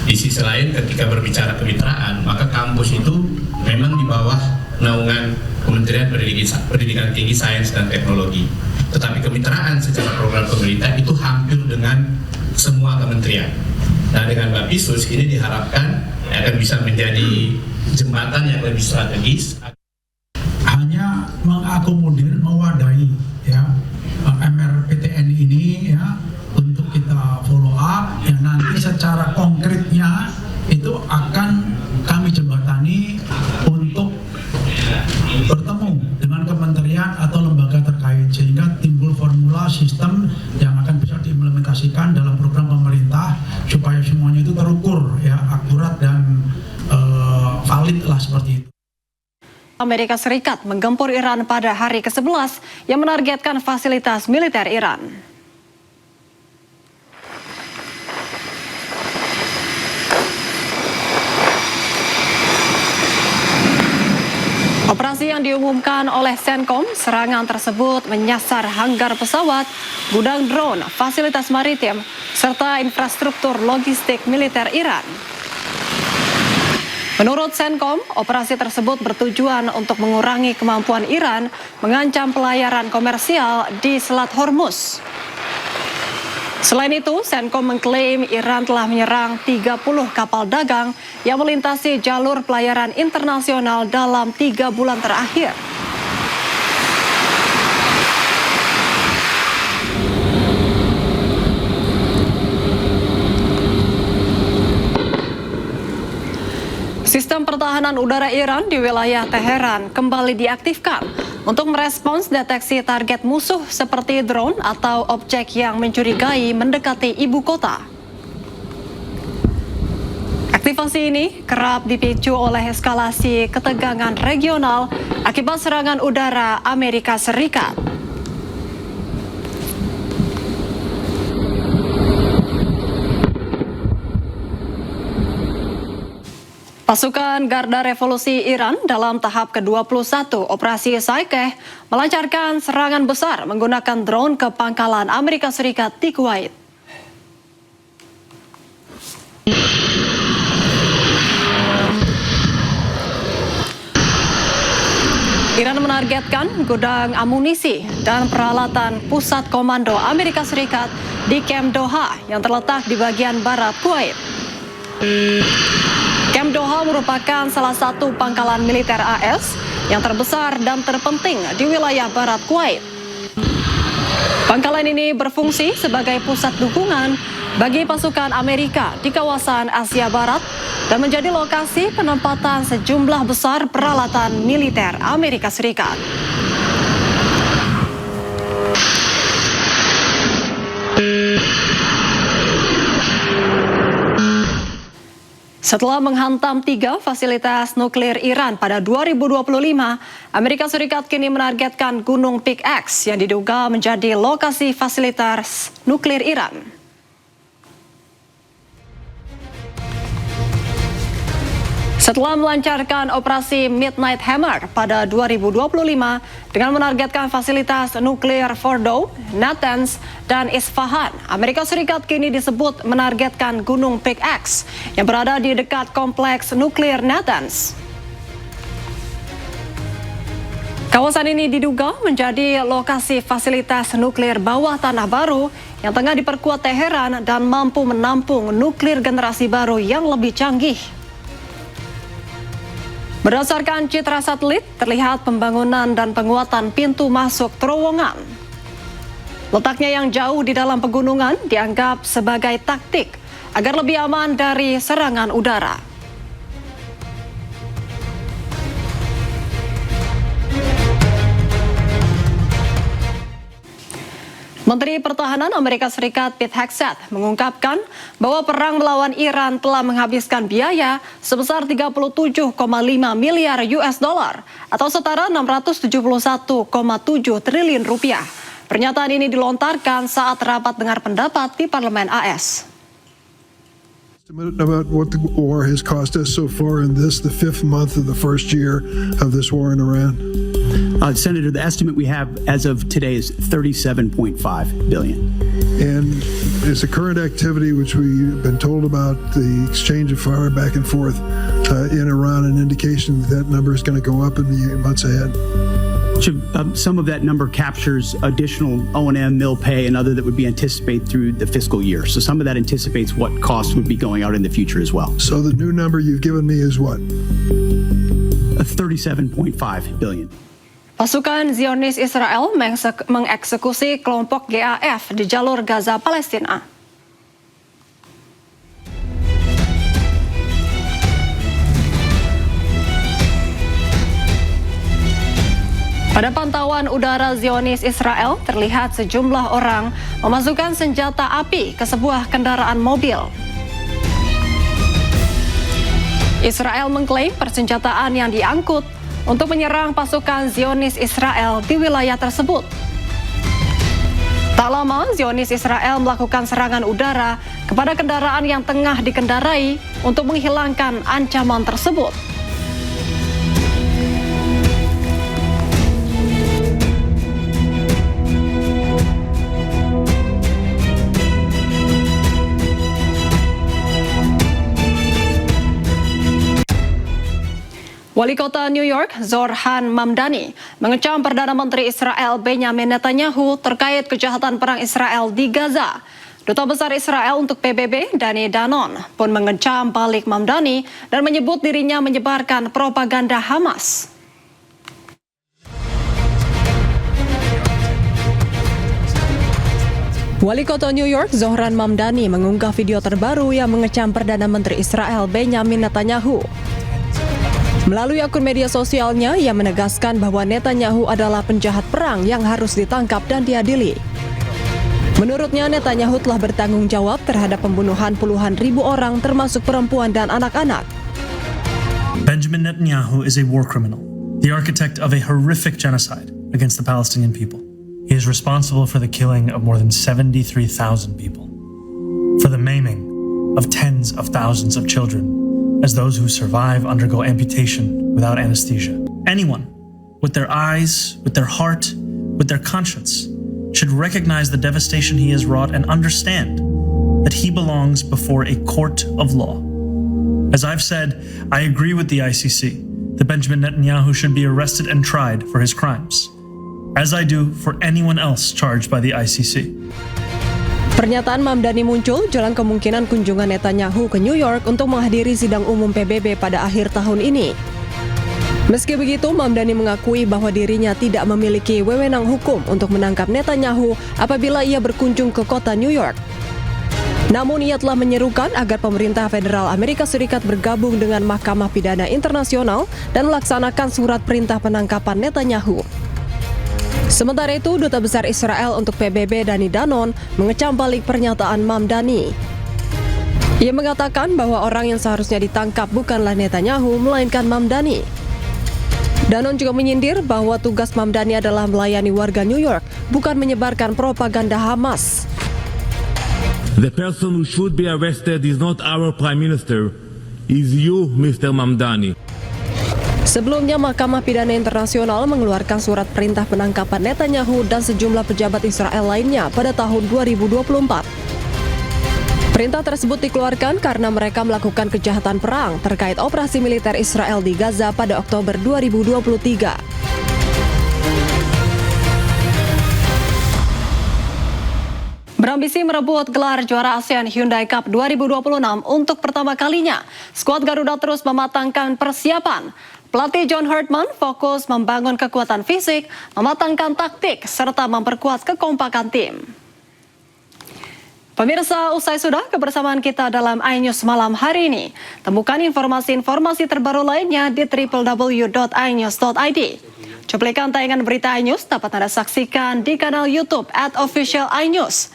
di sisi lain ketika berbicara kemitraan, maka kampus itu memang di bawah naungan Kementerian Pendidikan Tinggi, Sains, dan Teknologi. Tetapi kemitraan secara program pemerintah itu hampir dengan semua kementerian. Nah, dengan Bapisus ini diharapkan akan bisa menjadi jembatan yang lebih strategis. Hanya mengakomodir, mewadahi ya MRPTN ini ya, untuk kita follow up yang nanti secara konkretnya itu akan kami jembatani untuk bertemu dengan kementerian atau lembaga terkait sehingga timbul formula sistem yang akan bisa diimplementasikan dalam program pemerintah supaya semuanya itu terukur ya, akurat dan valid lah seperti itu. Amerika Serikat menggempur Iran pada hari ke-11 yang menargetkan fasilitas militer Iran. Operasi yang diumumkan oleh CENTCOM, serangan tersebut menyasar hanggar pesawat, gudang drone, fasilitas maritim, serta infrastruktur logistik militer Iran. Menurut CENTCOM, operasi tersebut bertujuan untuk mengurangi kemampuan Iran mengancam pelayaran komersial di Selat Hormuz. Selain itu, CENTCOM mengklaim Iran telah menyerang 30 kapal dagang yang melintasi jalur pelayaran internasional dalam 3 bulan terakhir. Sistem pertahanan udara Iran di wilayah Teheran kembali diaktifkan untuk merespons deteksi target musuh seperti drone atau objek yang mencurigai mendekati ibu kota. Aktivasi ini kerap dipicu oleh eskalasi ketegangan regional akibat serangan udara Amerika Serikat. Pasukan Garda Revolusi Iran dalam tahap ke-21 Operasi Saikeh melancarkan serangan besar menggunakan drone ke pangkalan Amerika Serikat di Kuwait. Iran menargetkan gudang amunisi dan peralatan pusat komando Amerika Serikat di Camp Doha yang terletak di bagian barat Kuwait. Camp Doha merupakan salah satu pangkalan militer AS yang terbesar dan terpenting di wilayah barat Kuwait. Pangkalan ini berfungsi sebagai pusat dukungan bagi pasukan Amerika di kawasan Asia Barat dan menjadi lokasi penempatan sejumlah besar peralatan militer Amerika Serikat. Setelah menghantam 3 fasilitas nuklir Iran pada 2025, Amerika Serikat kini menargetkan Gunung Pickaxe yang diduga menjadi lokasi fasilitas nuklir Iran. Setelah melancarkan operasi Midnight Hammer pada 2025 dengan menargetkan fasilitas nuklir Fordow, Natanz, dan Isfahan, Amerika Serikat kini disebut menargetkan Gunung Pickaxe yang berada di dekat kompleks nuklir Natanz. Kawasan ini diduga menjadi lokasi fasilitas nuklir bawah tanah baru yang tengah diperkuat Teheran dan mampu menampung nuklir generasi baru yang lebih canggih. Berdasarkan citra satelit, terlihat pembangunan dan penguatan pintu masuk terowongan. Letaknya yang jauh di dalam pegunungan dianggap sebagai taktik agar lebih aman dari serangan udara. Menteri Pertahanan Amerika Serikat Pete Hegseth mengungkapkan bahwa perang melawan Iran telah menghabiskan biaya sebesar 37,5 miliar US dollar atau setara 671,7 triliun rupiah. Pernyataan ini dilontarkan saat rapat dengar pendapat di Parlemen AS. About what the war has cost us so far in the 5th month of the first year of this war in Iran. Senator, the estimate we have as of today is $37.5 billion. And it's a current activity which we've been told about, the exchange of fire back and forth in Iran, an indication that number is going to go up in the months ahead. Some of that number captures additional O&M, mill pay, and other that would be anticipated through the fiscal year. So some of that anticipates what costs would be going out in the future as well. So the new number you've given me is what? $37.5 billion. Pasukan Zionis Israel mengeksekusi kelompok GAF di jalur Gaza, Palestina. Pada pantauan udara Zionis Israel, terlihat sejumlah orang memasukkan senjata api ke sebuah kendaraan mobil. Israel mengklaim persenjataan yang diangkut untuk menyerang pasukan Zionis Israel di wilayah tersebut. Tak lama, Zionis Israel melakukan serangan udara kepada kendaraan yang tengah dikendarai untuk menghilangkan ancaman tersebut. Wali kota New York, Zohran Mamdani, mengecam Perdana Menteri Israel Benjamin Netanyahu terkait kejahatan perang Israel di Gaza. Duta Besar Israel untuk PBB, Dani Danon, pun mengecam balik Mamdani dan menyebut dirinya menyebarkan propaganda Hamas. Wali kota New York, Zohran Mamdani, mengunggah video terbaru yang mengecam Perdana Menteri Israel Benjamin Netanyahu. Melalui akun media sosialnya, ia menegaskan bahwa Netanyahu adalah penjahat perang yang harus ditangkap dan diadili. Menurutnya, Netanyahu telah bertanggung jawab terhadap pembunuhan puluhan ribu orang termasuk perempuan dan anak-anak. Benjamin Netanyahu is a war criminal, the architect of a horrific genocide against the Palestinian people. He is responsible for the killing of more than 73,000 people, for the maiming of tens of thousands of children, as those who survive undergo amputation without anesthesia. Anyone with their eyes, with their heart, with their conscience should recognize the devastation he has wrought and understand that he belongs before a court of law. As I've said, I agree with the ICC that Benjamin Netanyahu should be arrested and tried for his crimes, as I do for anyone else charged by the ICC. Pernyataan Mamdani muncul jelang kemungkinan kunjungan Netanyahu ke New York untuk menghadiri sidang umum PBB pada akhir tahun ini. Meski begitu, Mamdani mengakui bahwa dirinya tidak memiliki wewenang hukum untuk menangkap Netanyahu apabila ia berkunjung ke kota New York. Namun ia telah menyerukan agar pemerintah federal Amerika Serikat bergabung dengan Mahkamah Pidana Internasional dan melaksanakan surat perintah penangkapan Netanyahu. Sementara itu, Duta Besar Israel untuk PBB Dani Danon mengecam balik pernyataan Mamdani. Ia mengatakan bahwa orang yang seharusnya ditangkap bukanlah Netanyahu, melainkan Mamdani. Danon juga menyindir bahwa tugas Mamdani adalah melayani warga New York, bukan menyebarkan propaganda Hamas. The person who should be arrested is not our Prime Minister, is you, Mr. Mamdani. Sebelumnya, Mahkamah Pidana Internasional mengeluarkan surat perintah penangkapan Netanyahu dan sejumlah pejabat Israel lainnya pada tahun 2024. Perintah tersebut dikeluarkan karena mereka melakukan kejahatan perang terkait operasi militer Israel di Gaza pada Oktober 2023. Berambisi merebut gelar juara ASEAN Hyundai Cup 2026 untuk pertama kalinya, skuad Garuda terus mematangkan persiapan. Pelatih John Hartman fokus membangun kekuatan fisik, mematangkan taktik, serta memperkuat kekompakan tim. Pemirsa, usai sudah kebersamaan kita dalam iNews malam hari ini. Temukan informasi-informasi terbaru lainnya di www.inews.id. Cuplikan tayangan berita iNews dapat Anda saksikan di kanal YouTube @official_iNews.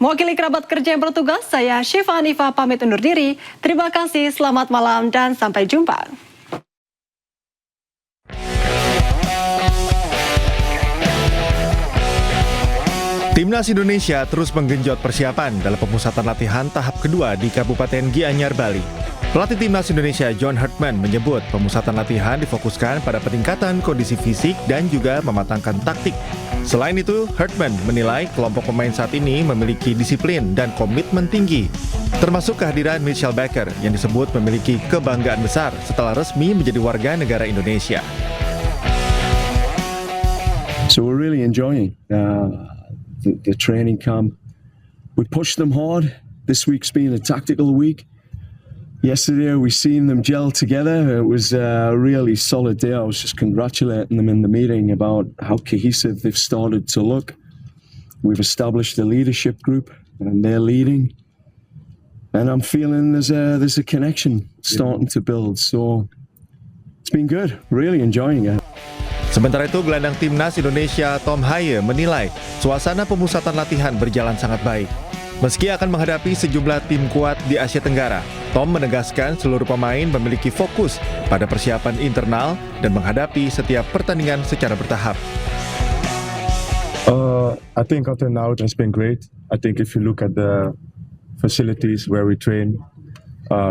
Mewakili kerabat kerja yang bertugas, saya Syifa Hanifa pamit undur diri. Terima kasih, selamat malam dan sampai jumpa. Timnas Indonesia terus menggenjot persiapan dalam pemusatan latihan tahap kedua di Kabupaten Gianyar, Bali. Pelatih Timnas Indonesia John Hartman menyebut pemusatan latihan difokuskan pada peningkatan kondisi fisik dan juga mematangkan taktik. Selain itu, Hartman menilai kelompok pemain saat ini memiliki disiplin dan komitmen tinggi, termasuk kehadiran Mitchell Baker yang disebut memiliki kebanggaan besar setelah resmi menjadi warga negara Indonesia. So we're really enjoying the training camp. We pushed them hard. This week's been a tactical week. Yesterday we seen them gel together. It was a really solid day. I was just congratulating them in the meeting about how cohesive they've started to look. We've established a leadership group and they're leading. And I'm feeling there's a connection starting to build. So it's been good. Really enjoying it. Sementara itu, gelandang Timnas Indonesia Tom Haye menilai suasana pemusatan latihan berjalan sangat baik. Meski akan menghadapi sejumlah tim kuat di Asia Tenggara, Tom menegaskan seluruh pemain memiliki fokus pada persiapan internal dan menghadapi setiap pertandingan secara bertahap. I think until now it has been great. I think if you look at the facilities where we train,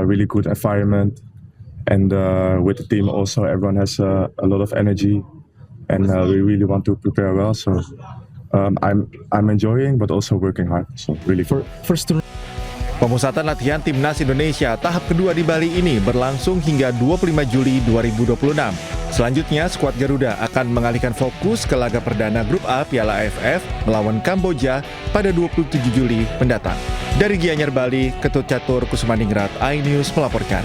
really good environment, and with the team also everyone has a lot of energy, and we really want to prepare well. So I'm enjoying, but also working hard. So really Pemusatan latihan Timnas Indonesia tahap kedua di Bali ini berlangsung hingga 25 Juli 2026. Selanjutnya, skuad Garuda akan mengalihkan fokus ke laga perdana Grup A Piala AFF melawan Kamboja pada 27 Juli mendatang. Dari Gianyar, Bali, Ketut Catur Kusumaningrat, iNews melaporkan.